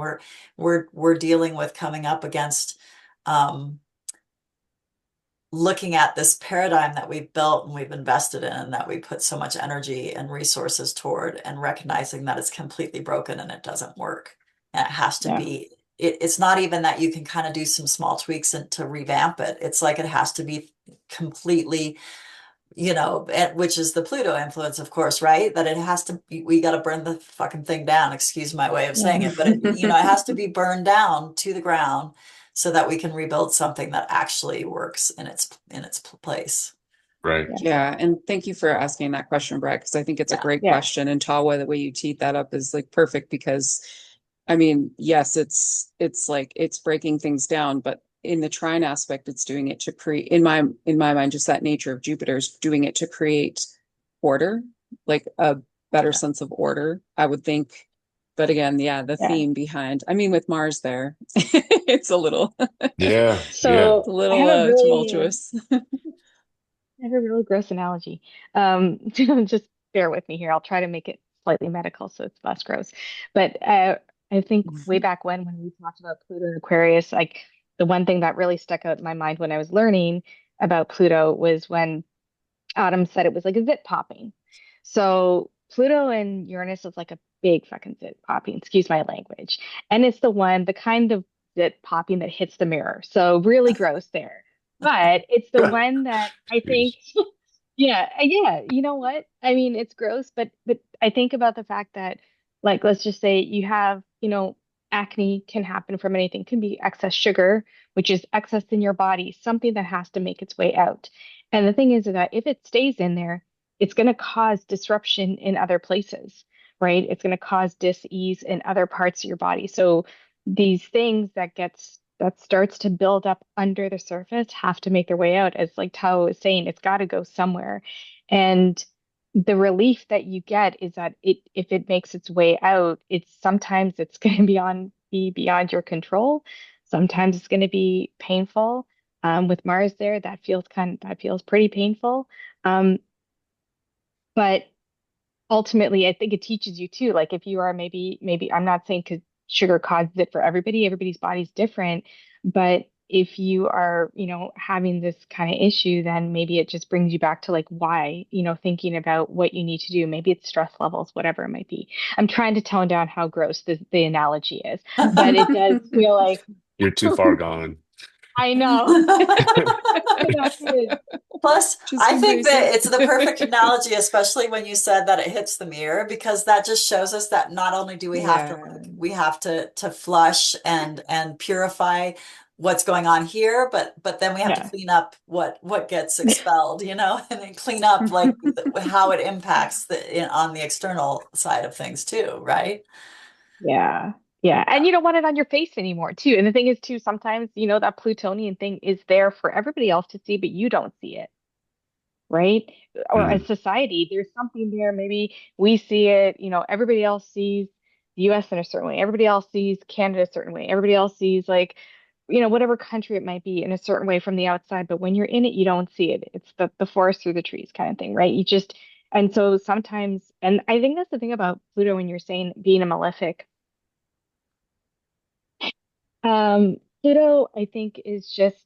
we're dealing with coming up against um looking at this paradigm that we've built and we've invested in and that we put so much energy and resources toward and recognizing that it's completely broken and it doesn't work. And it has to yeah, be, it's not even that you can kind of do some small tweaks and to revamp it. It's like it has to be completely, which is the Pluto influence, of course, right? That it has to be, we got to burn the fucking thing down, excuse my way of yeah, saying it, but it has to be burned down to the ground so that we can rebuild something that actually works in its place. Right. yeah, Yeah, and thank you for asking that question, Brett, because I think it's a Yeah. great yeah, question. And Tawa, the way you teed that up is like perfect because I mean, yes, it's like it's breaking things down, but in the trine aspect, it's doing it to create in my mind, just that nature of Jupiter's doing it to create order, like a better Yeah. sense of order, I would think. But again, yeah, the yeah. theme behind, I mean, with Mars there, it's a little, Yeah. Yeah. So a I have little a really tumultuous. I have a really gross analogy. Just bear with me here. I'll try to make it slightly medical so it's less gross. But I think way back when we talked about Pluto and Aquarius, like the one thing that really stuck out in my mind when I was learning about Pluto was when Autumn said it was like a zit popping. So Pluto and Uranus is like a big fucking zit popping, excuse my language. And it's the kind of zit popping that hits the mirror. So really gross there. But it's the one that I think, yeah, yeah, you know what? I mean, it's gross, but I think about the fact that, like, let's just say you have, acne can happen from anything. It can be excess sugar, which is excess in your body, something that has to make its way out. And the thing is that if it stays in there, it's going to cause disruption in other places, right? It's going to cause dis-ease in other parts of your body. So these things that starts to build up under the surface have to make their way out. As like Tao was saying, it's got to go somewhere. And the relief that you get is that if it makes its way out, it's going to be beyond your control. Sometimes it's going to be painful. With Mars there, that feels pretty painful. Um, but ultimately, I think it teaches you too. Like if you are maybe I'm not saying because sugar causes it for everybody, everybody's body's different, but if you are, having this kind of issue, then maybe it just brings you back to like why, thinking about what you need to do. Maybe it's stress levels, whatever it might be. I'm trying to tone down how gross the analogy is, but it does feel like You're too far gone. I know. That's it. Plus, Just I think embrace that it. it's the perfect analogy, especially when you said that it hits the mirror, because that just shows us that not only do we have to Yeah. we have to flush and purify what's going on here, but then we have to Yeah. clean up what gets expelled, and then clean up like how it impacts on the external side of things too, right? Yeah. Yeah. And you don't want it on your face anymore, too. And the thing is, too, sometimes, that Plutonian thing is there for everybody else to see, but you don't see it, right? Or as Mm, society, there's something there. Maybe we see it, everybody else sees the US in a certain way. Everybody else sees Canada a certain way. Everybody else sees, like, whatever country it might be in a certain way from the outside. But when you're in it, you don't see it. It's the forest through the trees kind of thing, right? And so sometimes, and I think that's the thing about Pluto when you're saying being a malefic. Pluto, I think, is just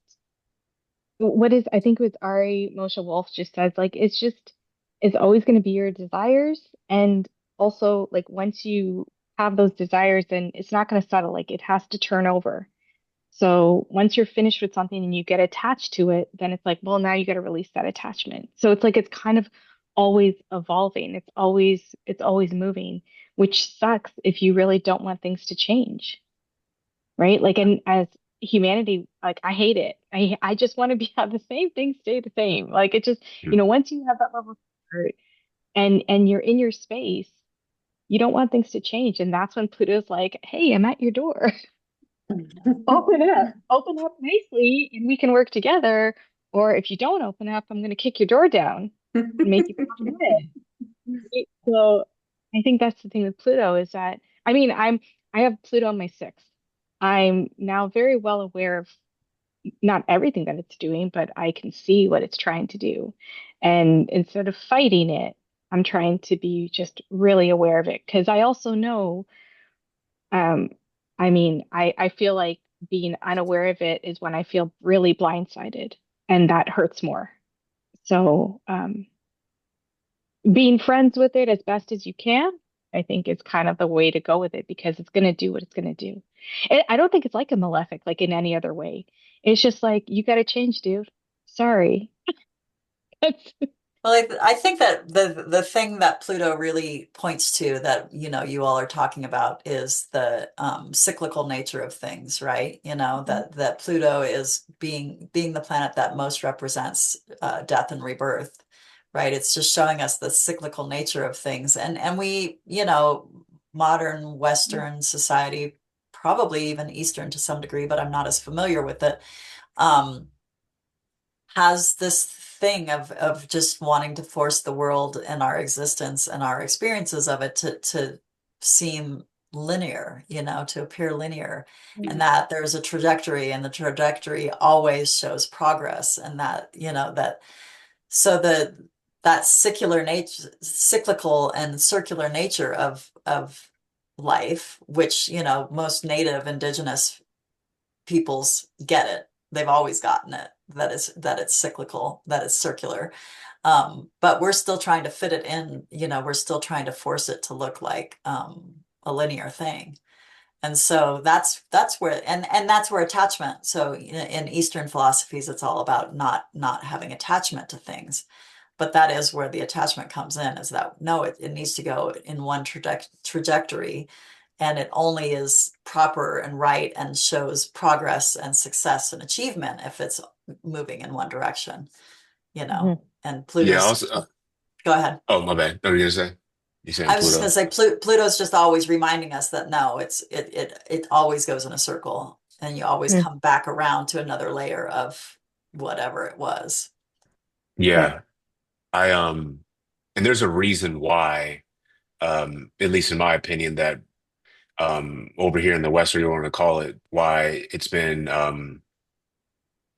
I think what Ari Moshe Wolf just says, like, it's always going to be your desires. And also, like, once you have those desires, then it's not going to settle. Like, it has to turn over. So once you're finished with something and you get attached to it, then it's like, well, now you got to release that attachment. So it's like it's kind of always evolving. It's always moving, which sucks if you really don't want things to change, right? Like, and as humanity, like I hate it. I just want to be have the same thing stay the same. Like it just, mm. once you have that level of comfort and you're in your space, you don't want things to change. And that's when Pluto's like, hey, I'm at your door. Open up nicely, and we can work together. Or if you don't open up, I'm going to kick your door down and make you come in. Right? So I think that's the thing with Pluto is that I mean I have Pluto in my sixth. I'm now very well aware of not everything that it's doing, but I can see what it's trying to do. And instead of fighting it, I'm trying to be just really aware of it because I also know um I feel like being unaware of it is when I feel really blindsided and that hurts more. So being friends with it as best as you can, I think is kind of the way to go with it because it's going to do what it's going to do. I don't think it's like a malefic, like in any other way. It's just like, you got to change, dude. Sorry. That's, Well, I think that the thing that Pluto really points to that, you all are talking about is the cyclical nature of things, right? That Pluto is being the planet that most represents death and rebirth, right? It's just showing us the cyclical nature of things. And we, modern Western society, probably even Eastern to some degree, but I'm not as familiar with it. Um, has this thing of just wanting to force the world and our existence and our experiences of it to seem linear, to appear linear, and that there's a trajectory, and the trajectory always shows progress, and that so that cyclical and circular nature of life, which most native indigenous peoples get it. They've always gotten it. That it's cyclical, that it's circular. But we're still trying to fit it in, we're still trying to force it to look like a linear thing. And so that's where and that's where attachment. So in Eastern philosophies, it's all about not having attachment to things. But that is where the attachment comes in, is that no, it needs to go in one trajectory, and it only is proper and right and shows progress and success and achievement if it's moving in one direction, you know. Mhm. And Yeah. Pluto's, Also, go ahead. oh my bad. What were you gonna say? You saying I was just going Pluto? to say Pluto's just always reminding us that no, it always goes in a circle, and you always Mhm. come back around to another layer of whatever it was. Right. Yeah. And there's a reason why, at least in my opinion, that over here in the West, or you want to call it, why it's been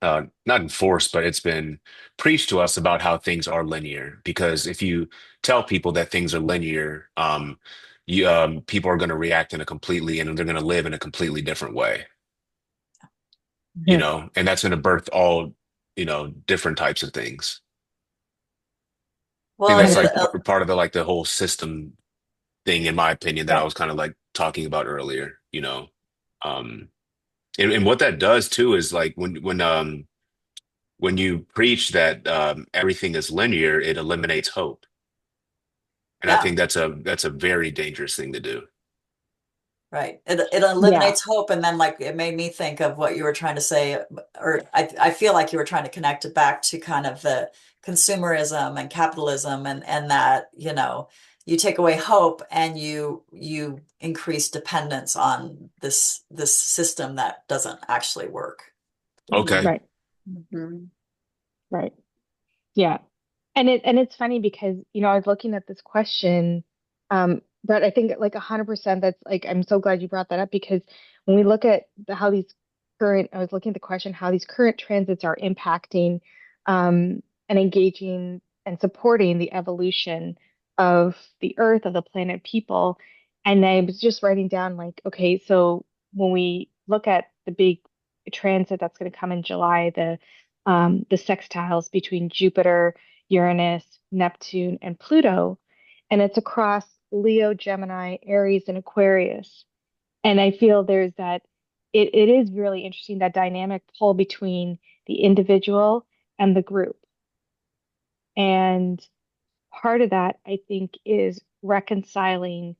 not enforced, but it's been preached to us about how things are linear. Because if you tell people that things are linear, people are going to react in a completely, and they're going to live in a completely different way. and that's going to birth all, different types of things. I think Well, that's it, like part of the like the whole system thing, in my opinion, that I Yeah. was kind of like talking about earlier, Um, and what that does too is like when you preach that everything is linear, it eliminates hope. And I yeah. think that's a very dangerous thing to do. Right. It Yeah. eliminates hope. And then like it made me think of what you were trying to say, or I feel like you were trying to connect it back to kind of the consumerism and capitalism and that, you take away hope and you increase dependence on this system that doesn't actually work. Okay. Right. Mhm. Right. Yeah. And it's funny because, I was looking at this question, but I think like 100% that's like I'm so glad you brought that up because when we look at how these I was looking at the question how these current transits are impacting and engaging and supporting the evolution of the earth, of the planet, people. And I was just writing down like, okay, so when we look at the big transit that's going to come in July, the sextiles between Jupiter, Uranus, Neptune, and Pluto. And it's across Leo, Gemini, Aries, and Aquarius. And I feel there's it is really interesting that dynamic pull between the individual and the group. And part of that, I think, is reconciling,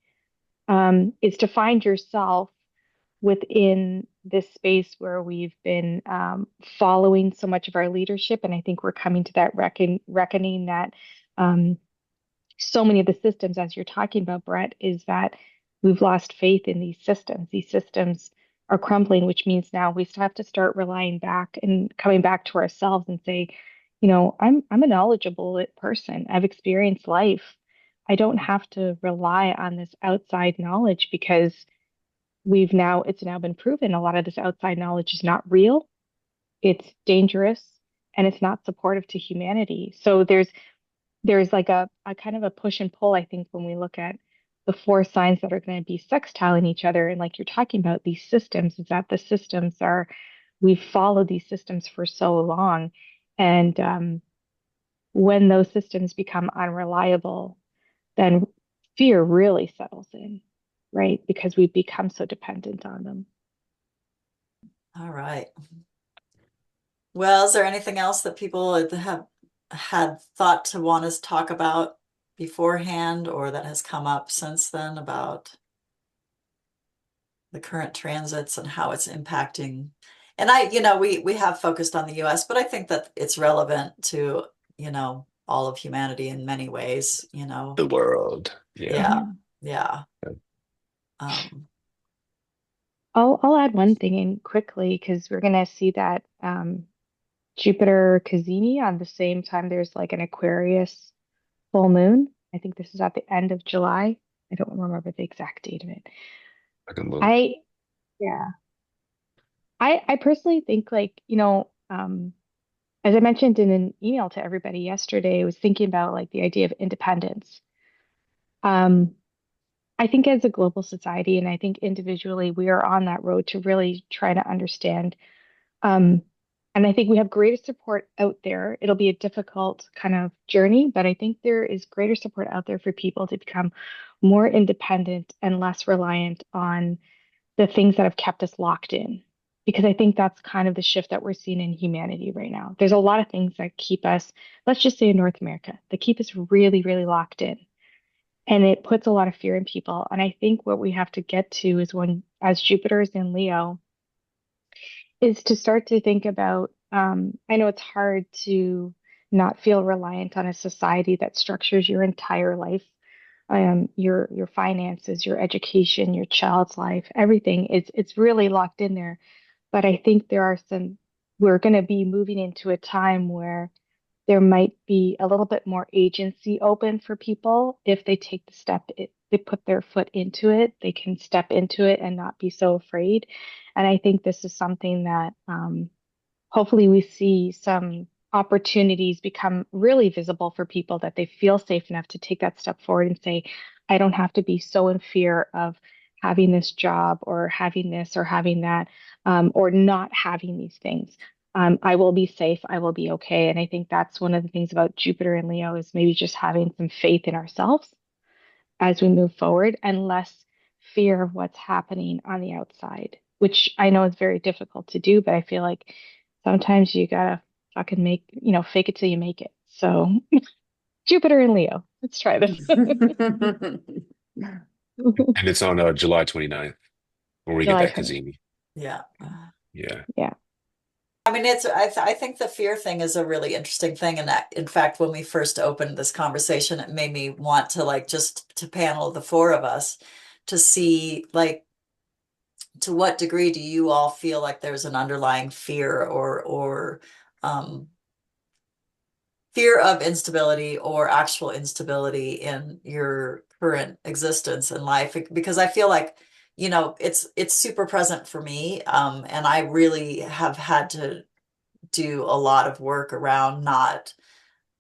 is to find yourself within this space where we've been following so much of our leadership. And I think we're coming to that reckoning that um, so many of the systems, as you're talking about, Brett, is that we've lost faith in these systems. These systems are crumbling, which means now we have to start relying back and coming back to ourselves and say, I'm a knowledgeable person. I've experienced life. I don't have to rely on this outside knowledge because it's now been proven a lot of this outside knowledge is not real, it's dangerous, and it's not supportive to humanity. So there's like a kind of a push and pull, I think, when we look at the four signs that are going to be sextiling each other. And like you're talking about these systems, is that the systems we've followed these systems for so long. And when those systems become unreliable, then fear really settles in, right? Because we've become so dependent on them. All right. Well, is there anything else that people have had thought to want us to talk about beforehand or that has come up since then about the current transits and how it's impacting? And we have focused on the US, but I think that it's relevant to, all of humanity in many ways. The world. Yeah. Yeah. Yeah. Yeah. Um, I'll add one thing in quickly because we're gonna see that Jupiter Cassini on the same time there's like an Aquarius full moon. I think this is at the end of July. I don't remember the exact date of it. I can look. I Yeah. I personally think like, as I mentioned in an email to everybody yesterday, I was thinking about like the idea of independence. Um, I think as a global society, and I think individually, we are on that road to really try to understand. Um, and I think we have greater support out there. It'll be a difficult kind of journey, but I think there is greater support out there for people to become more independent and less reliant on the things that have kept us locked in. Because I think that's kind of the shift that we're seeing in humanity right now. There's a lot of things that keep us, let's just say in North America, that keep us really, really locked in. And it puts a lot of fear in people. And I think what we have to get to is when, as Jupiter is in Leo, is to start to think about, I know it's hard to not feel reliant on a society that structures your entire life, your finances, your education, your child's life, everything. It's really locked in there. But I think we're going to be moving into a time where there might be a little bit more agency open for people if they take the step, they put their foot into it, they can step into it and not be so afraid. And I think this is something that hopefully we see some opportunities become really visible for people that they feel safe enough to take that step forward and say, I don't have to be so in fear of having this job or having this or having that, or not having these things. I will be safe. I will be okay. And I think that's one of the things about Jupiter and Leo is maybe just having some faith in ourselves as we move forward and less fear of what's happening on the outside, which I know is very difficult to do, but I feel like sometimes you gotta fucking fake it till you make it. So Jupiter and Leo, let's try this. And it's on July 29th when we get July that 20th. Kazemi. Yeah. Yeah. Yeah. I mean, I think the fear thing is a really interesting thing. And that, in fact, when we first opened this conversation, it made me want to like just to panel the four of us to see like to what degree do you all feel like there's an underlying fear or um, fear of instability or actual instability in your current existence in life? Because I feel like, it's super present for me. And I really have had to do a lot of work around not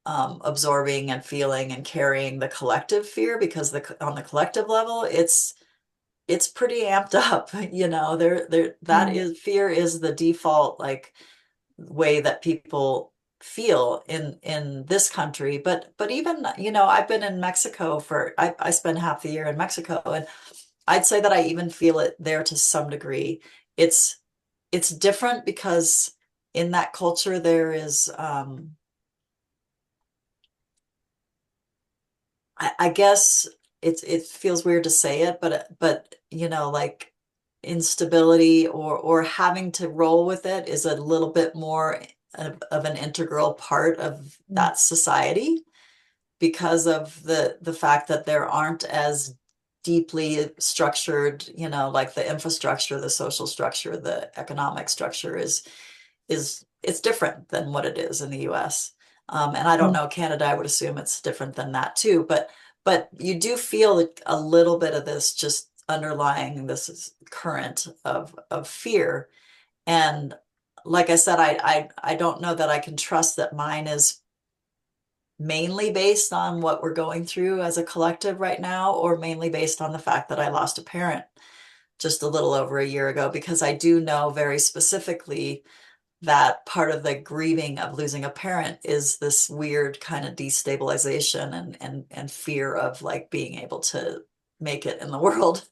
absorbing and feeling and carrying the collective fear because on the collective level, it's pretty amped up. That Mm, is fear is the default like way that people feel in this country. But even, I've been in Mexico I spent half the year in Mexico, and I'd say that I even feel it there to some degree. It's it's different because in that culture there is I guess it feels weird to say it, but like instability or having to roll with it is a little bit more of an integral part of mm, that society because of the fact that there aren't as deeply structured, like the infrastructure, the social structure, the economic structure is it's different than what it is in the US. And I don't mm, know, Canada, I would assume it's different than that too, but you do feel a little bit of this just underlying this current of fear. And like I said, I don't know that I can trust that mine is mainly based on what we're going through as a collective right now, or mainly based on the fact that I lost a parent just a little over a year ago, because I do know very specifically that part of the grieving of losing a parent is this weird kind of destabilization and fear of like being able to make it in the world.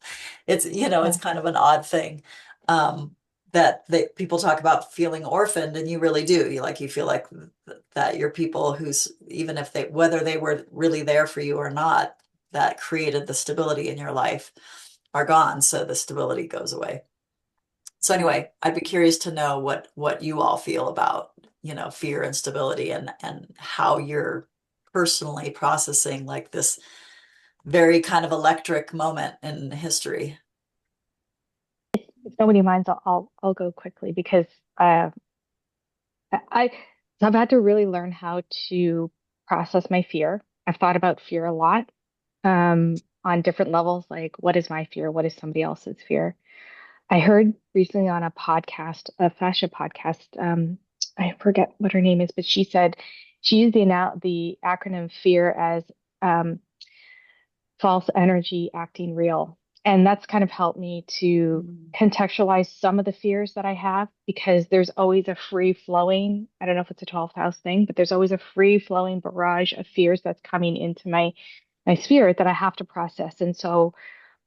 It's yeah. kind of an odd thing. People talk about feeling orphaned, and you really do. You feel like that your people who's, even if whether they were really there for you or not, that created the stability in your life are gone. So the stability goes away. So anyway, I'd be curious to know what you all feel about, fear and stability and how you're personally processing like this very kind of electric moment in history. If nobody minds, I'll go quickly because uh, I so I've had to really learn how to process my fear. I've thought about fear a lot on different levels, like what is my fear? What is somebody else's fear? I heard recently on a podcast, a fascia podcast, I forget what her name is, but she said she used the acronym FEAR as um, false energy acting real. And that's kind of helped me to Mm. contextualize some of the fears that I have because there's always a free flowing, I don't know if it's a 12th house thing, but there's always a free flowing barrage of fears that's coming into my spirit that I have to process. And so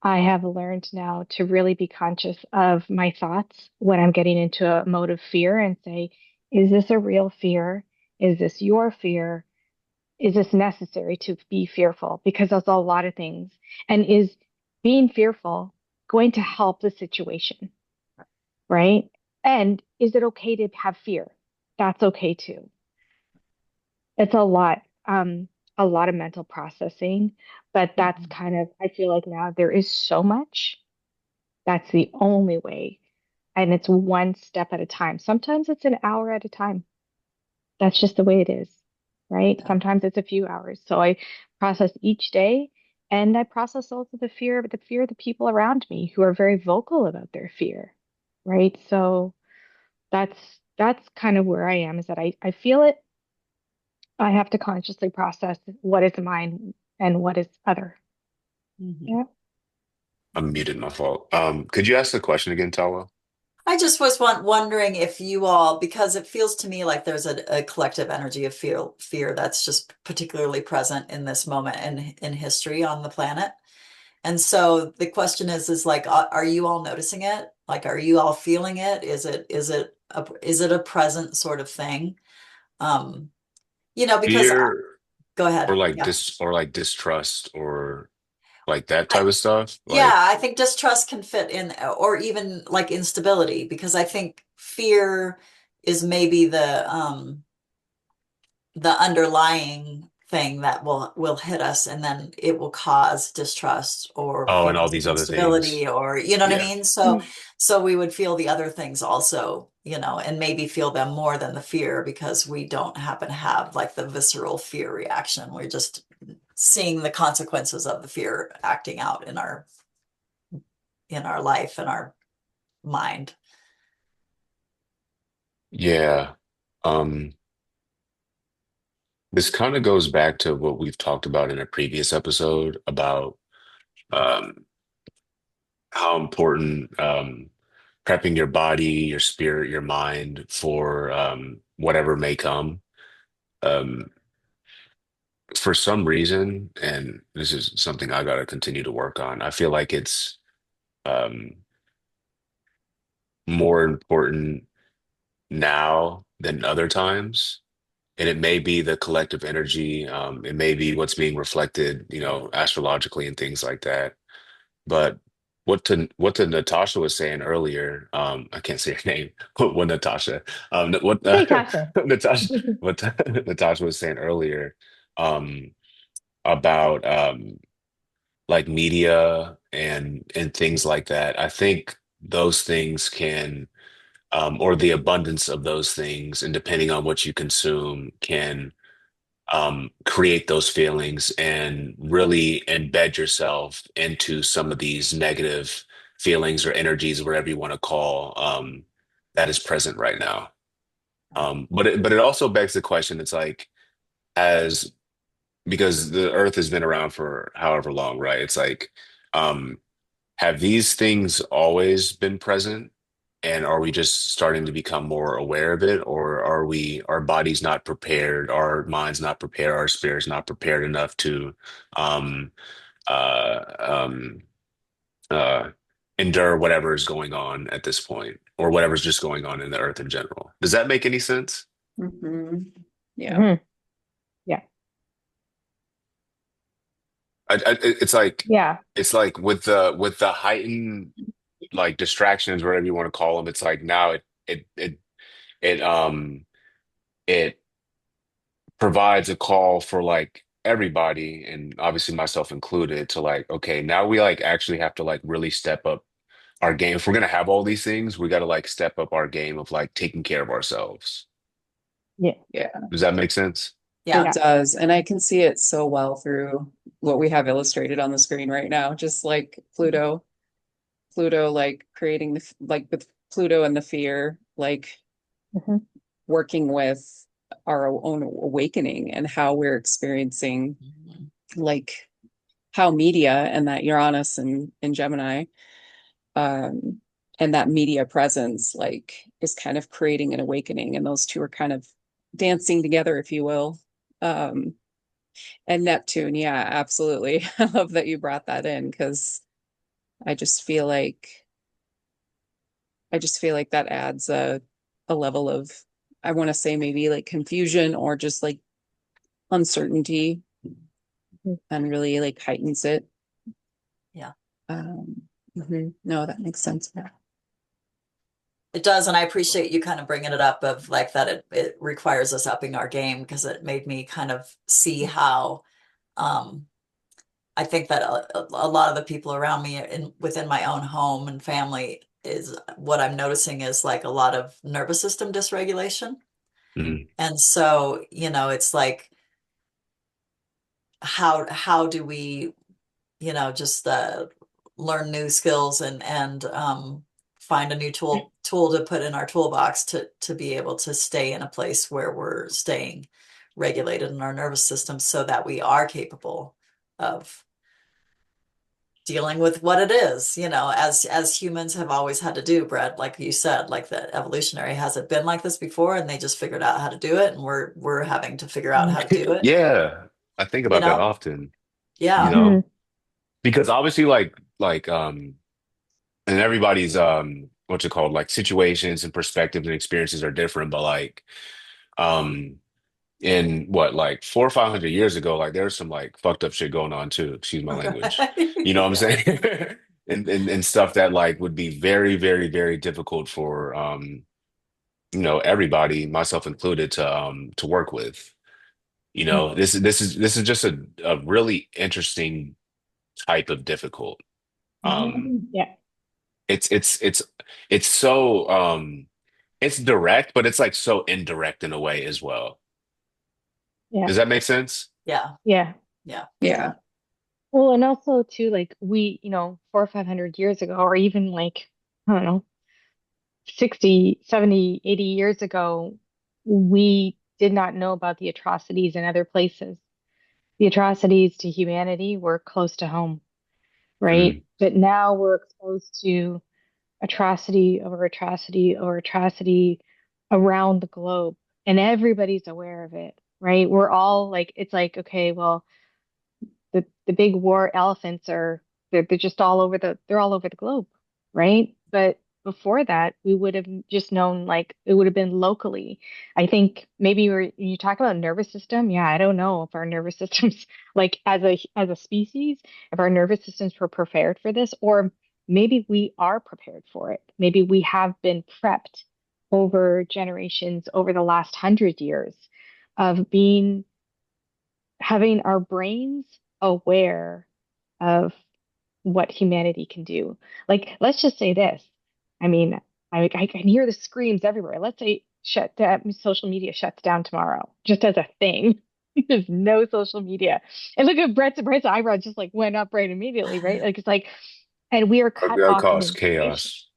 I have learned now to really be conscious of my thoughts when I'm getting into a mode of fear and say, is this a real fear? Is this your fear? Is this necessary to be fearful? Because there's a lot of things. And is being fearful going to help the situation, right? And is it okay to have fear? That's okay too. It's a lot of mental processing, but that's Mhm. kind of, I feel like now there is so much. That's the only way. And it's one step at a time. Sometimes it's an hour at a time. That's just the way it is, right? Yeah. Sometimes it's a few hours. So I process each day and I process also the fear of the people around me who are very vocal about their fear, right? So that's that's kind of where I am is that I feel it. I have to consciously process what is mine and what is other. Mhm. Yeah. I'm muted, my fault. Could you ask the question again, Tawa? I just was wondering if you all, because it feels to me like there's a collective energy of fear that's just particularly present in this moment in history on the planet. And so the question is like, are you all noticing it? Like, are you all feeling it? Is it a present sort of thing? Um, because Fear go or ahead. like Yeah. distrust or like that I, type of stuff? yeah, Like, I think distrust can fit in, or even like instability, because I think fear is maybe the underlying thing that will hit us, and then it will cause distrust or oh, and all feelings of these other things. instability, or you know what I Yeah. mean? So we would feel the other things also, and maybe feel them more than the fear, because we don't happen to have like the visceral fear reaction. We're just seeing the consequences of the fear acting out in our life and our mind. Yeah. Um, this kind of goes back to what we've talked about in a previous episode about um how important prepping your body, your spirit, your mind for whatever may come. Um, for some reason, and this is something I got to continue to work on, I feel like it's um, more important now than other times. And it may be the collective energy, it may be what's being reflected, astrologically and things like that. But what the Natasha was saying earlier, I can't say her name. What Natasha, what Hey, Tasha. Natasha, what Natasha was saying earlier, um, about like media and things like that. I think those things can, or the abundance of those things, and depending on what you consume, can create those feelings and really embed yourself into some of these negative feelings or energies, whatever you want to call, that is present right now. But it also begs the question, it's like, as because the earth has been around for however long, right? It's like, um, have these things always been present? And are we just starting to become more aware of it? Or are our bodies not prepared, our minds not prepared, our spirits not prepared enough to um, uh, um, uh, endure whatever is going on at this point, or whatever's just going on in the earth in general? Does that make any sense? Hmm. Yeah. Hmm. Yeah. It's like Yeah. with the heightened like distractions, whatever you want to call them. It's like now it it provides a call for like everybody, and obviously myself included, to like, okay, now we like actually have to like really step up our game. If we're gonna have all these things, we got to like step up our game of like taking care of ourselves. Yeah. Yeah, Does that make sense? Yeah. it Yeah. does. And I can see it so well through what we have illustrated on the screen right now, just like Pluto, like creating like with Pluto and the fear, like Hmm. working with our own awakening and how we're experiencing, Mhm. like how media and that Uranus and Gemini, um, and that media presence, like, is kind of creating an awakening, and those two are kind of dancing together, if you will. Um, and Neptune, yeah, absolutely. I love that you brought that in because I just feel like that adds a level of, I want to say maybe like confusion or just like uncertainty, and really like heightens it. Yeah. No, that makes sense. Yeah. It does, and I appreciate you kind of bringing it up of like that it requires us upping our game, because it made me kind of see how um I think that a lot of the people around me within my own home and family, is what I'm noticing is like a lot of nervous system dysregulation. Mhm. And so, it's like, how do we, just learn new skills and find a new tool to put in our toolbox to be able to stay in a place where we're staying regulated in our nervous system, so that we are capable of dealing with what it is, as humans have always had to do, Brett, like you said, like the evolutionary, has it been like this before and they just figured out how to do it and we're having to figure out how to do it, Yeah, I think you about that know? often, you Yeah. Mhm. know, because obviously and everybody's what's it called, like situations and perspectives and experiences are different, but like um in what, like 400 or 500 years ago, like there's some like fucked up shit going on too, excuse my language. You know what I'm Yeah. saying? And stuff that like would be very, very, very difficult for everybody, myself included, to work with. This is just a really interesting type of difficult. Um Yeah, it's so it's direct, but it's like so indirect in a way as well. yeah, Does that make sense? Yeah. yeah. Yeah. Yeah. Well, and also too, like we, 400 or 500 years ago, or even like, I don't know, 60, 70, 80 years ago, we did not know about the atrocities in other places. The atrocities to humanity were close to home, Mm, right? But now we're exposed to atrocity over atrocity over atrocity around the globe, and everybody's aware of it, right? We're all like, it's like, okay, well, the big war elephants are they're just they're all over the globe, right? But before that, we would have just known, like it would have been locally. I think maybe you talk about nervous system. Yeah, I don't know if our nervous systems, like as a species, if our nervous systems were prepared for this, or maybe we are prepared for it. Maybe we have been prepped over generations, over the last 100 years of being having our brains aware of what humanity can do. Like, let's just say this. I mean, I can hear the screams everywhere. Let's say social media shuts down tomorrow, just as a thing. There's no social media. And look at Brett's eyebrow just like went up right immediately, right? Like it's like, and we are cut that'll off from cause information. chaos.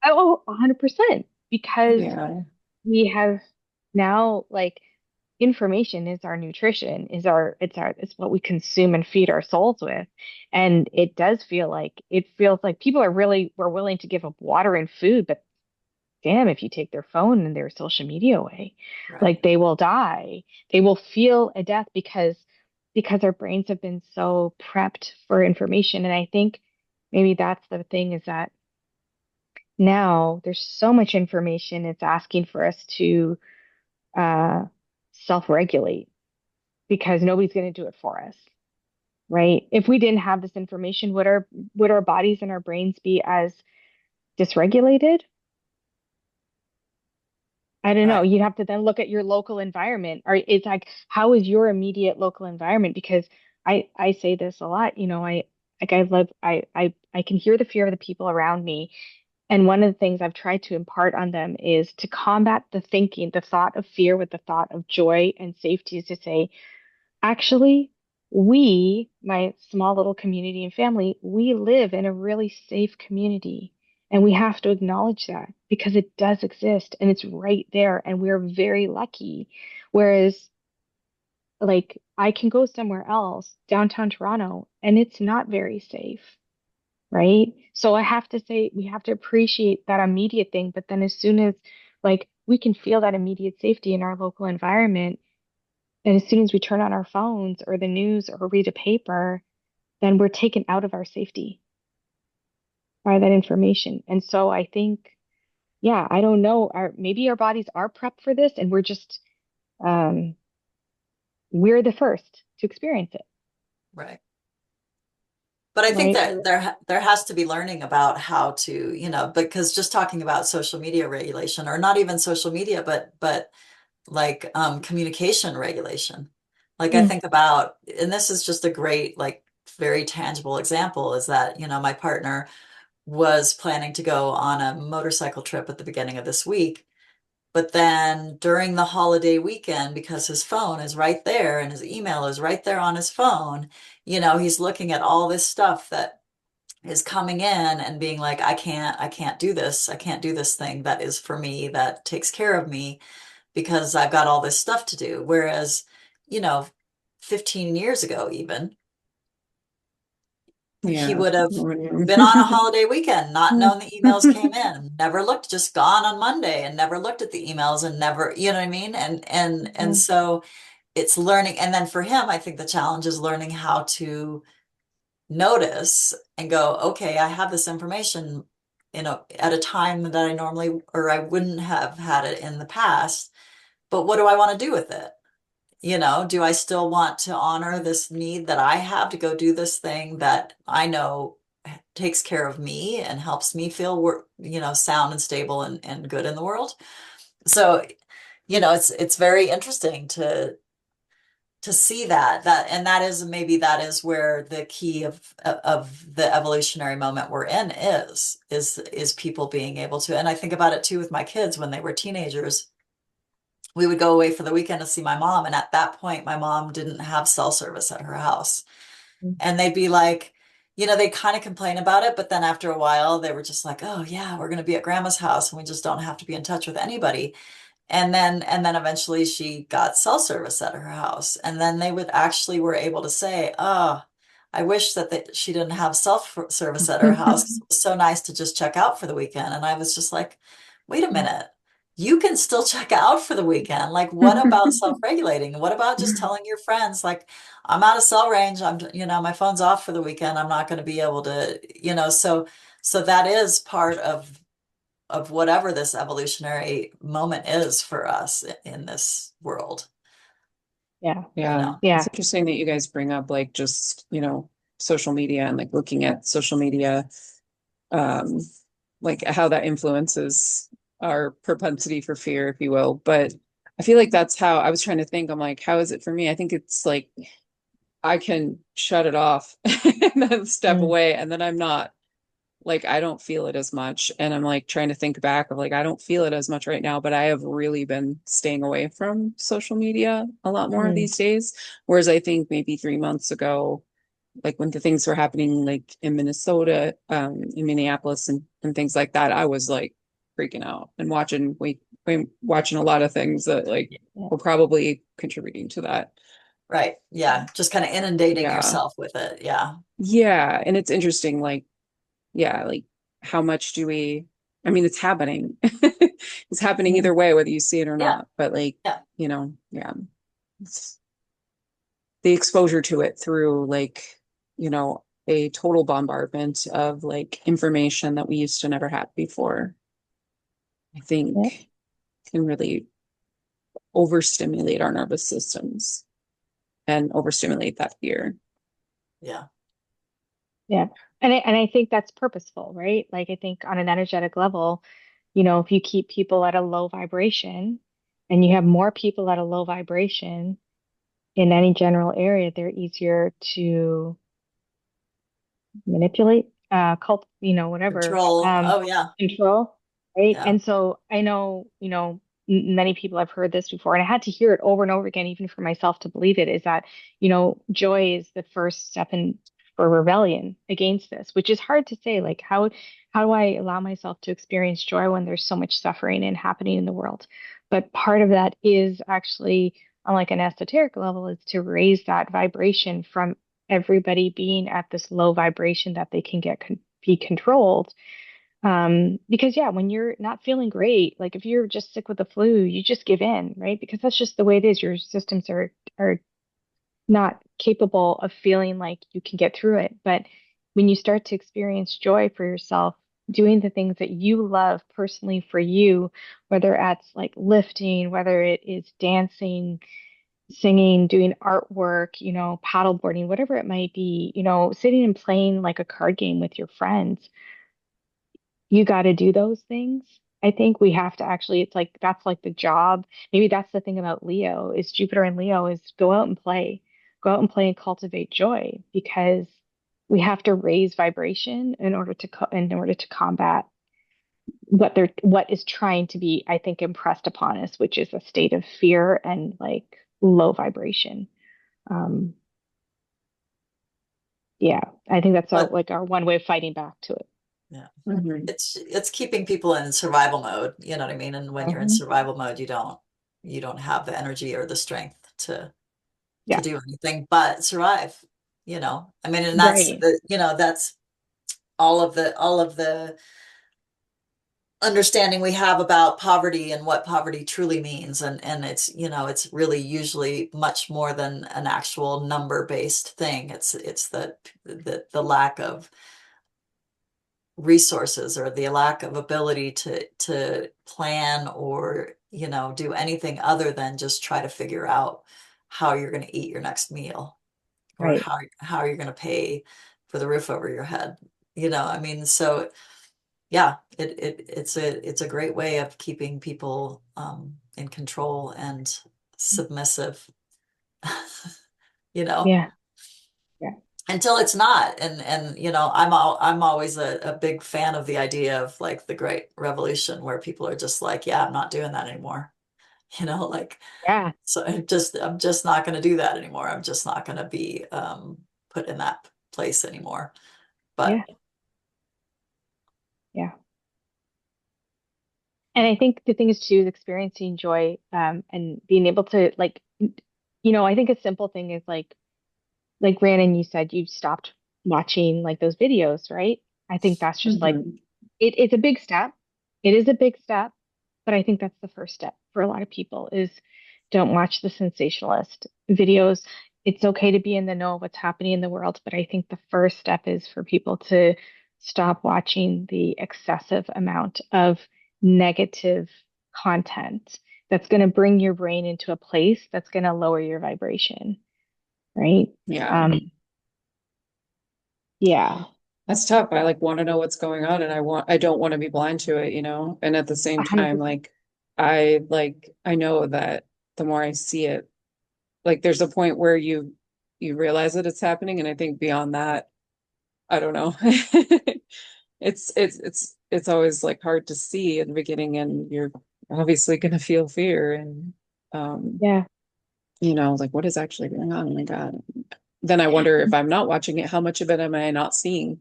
Oh, 100%. Because Yeah. we have now like information is our nutrition, it's what we consume and feed our souls with. And it feels like people were willing to give up water and food, but damn, if you take their phone and their social media away, Right. like they will die. They will feel a death because our brains have been so prepped for information. And I think maybe that's the thing, is that now there's so much information, it's asking for us to uh, self-regulate, because nobody's going to do it for us, right? If we didn't have this information, would our bodies and our brains be as dysregulated? I don't know. Right. You'd have to then look at your local environment. Or it's like, how is your immediate local environment? Because I say this a lot, I live I can hear the fear of the people around me. And one of the things I've tried to impart on them is to combat the thought of fear with the thought of joy and safety, is to say, actually, my small little community and family, we live in a really safe community. And we have to acknowledge that, because it does exist and it's right there. And we're very lucky. Whereas, like, I can go somewhere else, downtown Toronto, and it's not very safe, right? So I have to say, we have to appreciate that immediate thing. But then as soon as, like, we can feel that immediate safety in our local environment, and as soon as we turn on our phones or the news or read a paper, then we're taken out of our safety by that information. And so I think, yeah, I don't know, maybe our bodies are prepped for this, and um, we're the first to experience it, Right. But I think right? that there has to be learning about how to, because just talking about social media regulation, or not even social media, but like communication regulation. Like I Mm, think about, and this is just a great, like very tangible example, is that, my partner was planning to go on a motorcycle trip at the beginning of this week. But then during the holiday weekend, because his phone is right there and his email is right there on his phone, he's looking at all this stuff that is coming in and being like, I can't do this. I can't do this thing that is for me, that takes care of me, because I've got all this stuff to do. Whereas, you know, 15 years ago, even, he Yeah. would have been on a holiday weekend, not known the emails came in, never looked, just gone on Monday and never looked at the emails and never, you know what I mean? And Mhm. so it's learning. And then for him, I think the challenge is learning how to notice and go, okay, I have this information, at a time that I normally, or I wouldn't have had it in the past, but what do I want to do with it? Do I still want to honor this need that I have to go do this thing that I know takes care of me and helps me feel sound and stable and good in the world? So, it's very interesting to see and that is where the key of the evolutionary moment we're in is people being able to. And I think about it too with my kids when they were teenagers. We would go away for the weekend to see my mom, and at that point my mom didn't have cell service at her house, and they'd be like, they kind of complain about it, but then after a while they were just like, oh yeah, we're going to be at grandma's house and we just don't have to be in touch with anybody. And then eventually she got cell service at her house. And then they would actually were able to say, oh, I wish that she didn't have cell service at her house 'cause it was so nice to just check out for the weekend. And I was just like, wait a minute. You can still check out for the weekend. Like, what about self-regulating? What about just telling your friends, like, I'm out of cell range. My phone's off for the weekend. I'm not going to be able to, so that is part of whatever this evolutionary moment is for us in this world, Yeah. you Yeah. know. It's Yeah. interesting that you guys bring up like just, social media and like looking at social media, um, like how that influences our propensity for fear, if you will. But I feel like that's how I was trying to think. I'm like, how is it for me? I think it's like I can shut it off and then step Mm. away, and then I'm not like I don't feel it as much. And I'm like trying to think back of like I don't feel it as much right now, but I have really been staying away from social media a lot more Mm. these days. Whereas I think maybe 3 months ago, like when the things were happening like in Minnesota, in Minneapolis and things like that, I was like freaking out and watching a lot of things that like Yeah. were probably contributing to that. Right. Yeah. Just kind of inundating Yeah. yourself with it. Yeah. Yeah. And it's interesting, like, yeah, like how much do we, I mean, it's happening. It's happening Yeah. either way, whether you see it or Yeah. not. But like, Yeah. yeah, it's the exposure to it through like, a total bombardment of like information that we used to never have before, I Yeah. think can really overstimulate our nervous systems and overstimulate that fear. Yeah. Yeah. And I think that's purposeful, right? Like I think on an energetic level, if you keep people at a low vibration and you have more people at a low vibration in any general area, they're easier to manipulate, whatever, Control. Oh, yeah. control, right? Yeah. And so I know, many people have heard this before, and I had to hear it over and over again, even for myself to believe it, is that, joy is the first step in for rebellion against this, which is hard to say. Like, how do I allow myself to experience joy when there's so much suffering and happening in the world? But part of that is actually, on like an esoteric level, is to raise that vibration from everybody being at this low vibration that they can be controlled. Because yeah, when you're not feeling great, like if you're just sick with the flu, you just give in, right? Because that's just the way it is. Your systems are not capable of feeling like you can get through it. But when you start to experience joy for yourself, doing the things that you love personally for you, whether that's like lifting, whether it is dancing, singing, doing artwork, paddleboarding, whatever it might be, sitting and playing like a card game with your friends, you got to do those things. I think we have to actually, it's like that's like the job. Maybe that's the thing about Leo is Jupiter and Leo is go out and play and cultivate joy because we have to raise vibration in order to combat what is trying to be, I think, impressed upon us, which is a state of fear and like low vibration. Um, yeah, I think that's But our one way of fighting back to it. yeah, Mhm. it's keeping people in survival mode, you know what I mean? And when you're in Mhm. survival mode, you don't have the energy or the strength to Yeah. do anything but survive, I mean, and that's Right. that's all of the understanding we have about poverty and what poverty truly means. And it's really usually much more than an actual number-based thing. It's the lack of resources or the lack of ability to plan or do anything other than just try to figure out how you're going to eat your next meal, or Right. how you're going to pay for the roof over your head. I mean, so yeah, it's a great way of keeping people in control and submissive, you know, Yeah. Yeah. until it's not. And I'm always a big fan of the idea of like the Great Revolution, where people are just like, yeah, I'm not doing that anymore. Like, Yeah. so I'm just not going to do that anymore. I'm just not going to be put in that place anymore. Yeah. But Yeah. And I think the thing is too is experiencing joy, and being able to like, I think a simple thing is like Rhiannon, you said you stopped watching like those videos, right? I think that's just like Mhm. it's a big step. It is a big step, but I think that's the first step for a lot of people is don't watch the sensationalist videos. It's okay to be in the know of what's happening in the world, but I think the first step is for people to stop watching the excessive amount of negative content that's going to bring your brain into a place that's going to lower your vibration, right? Yeah. Um, yeah, That's tough. I like want to know what's going on and I don't want to be blind to it, And at the same time, 100%. like I know that the more I see it, like there's a point where you realize that it's happening, and I think beyond that, I don't know. It's always like hard to see in the beginning, and you're obviously gonna feel fear and um, Yeah. like what is actually going on? Oh my God. Then I wonder if I'm not watching it, how much of it am I not seeing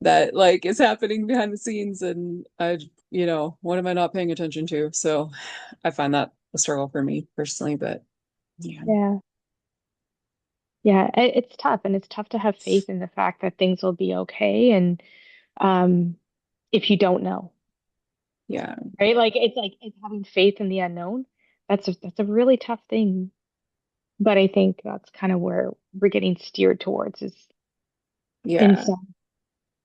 that like is happening behind the scenes, and what am I not paying attention to? So I find that a struggle for me personally, but yeah. Yeah. Yeah, it's tough, and it's tough to have faith in the fact that things will be okay. And um, if you don't know, Yeah. right? Like it's having faith in the unknown. That's a really tough thing. But I think that's kind of where we're getting steered towards is Yeah. inside,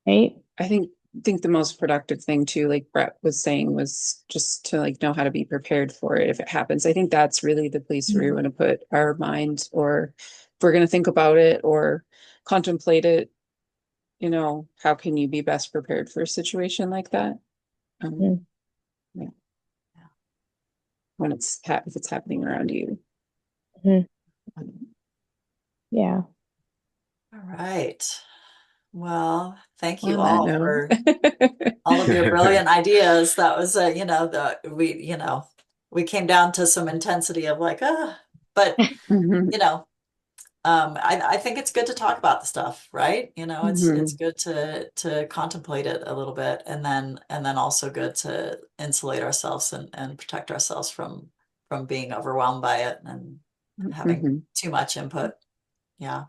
right? I think the most productive thing too, like Brett was saying, was just to like know how to be prepared for it if it happens. I think that's really the place where we Mhm. want to put our mind, or if we're going to think about it or contemplate it, how can you be best prepared for a situation like that? Mhm. Yeah, when if it's happening around you. Mhm. Um, Yeah. all right. Well, thank you on that all note. for all of your brilliant ideas. That was, we came down to some intensity of like, but Mhm. you know, I think it's good to talk about the stuff, right? It's Mhm. good to contemplate it a little bit, and then also good to insulate ourselves and protect ourselves from being overwhelmed by it and having Mhm. too much input. Yeah.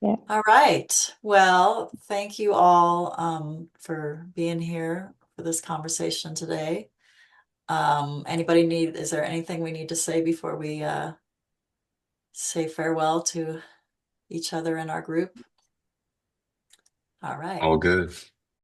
Yeah. All right. Well, thank you all for being here for this conversation today. Is there anything we need to say before we say farewell to each other in our group? All right. All good.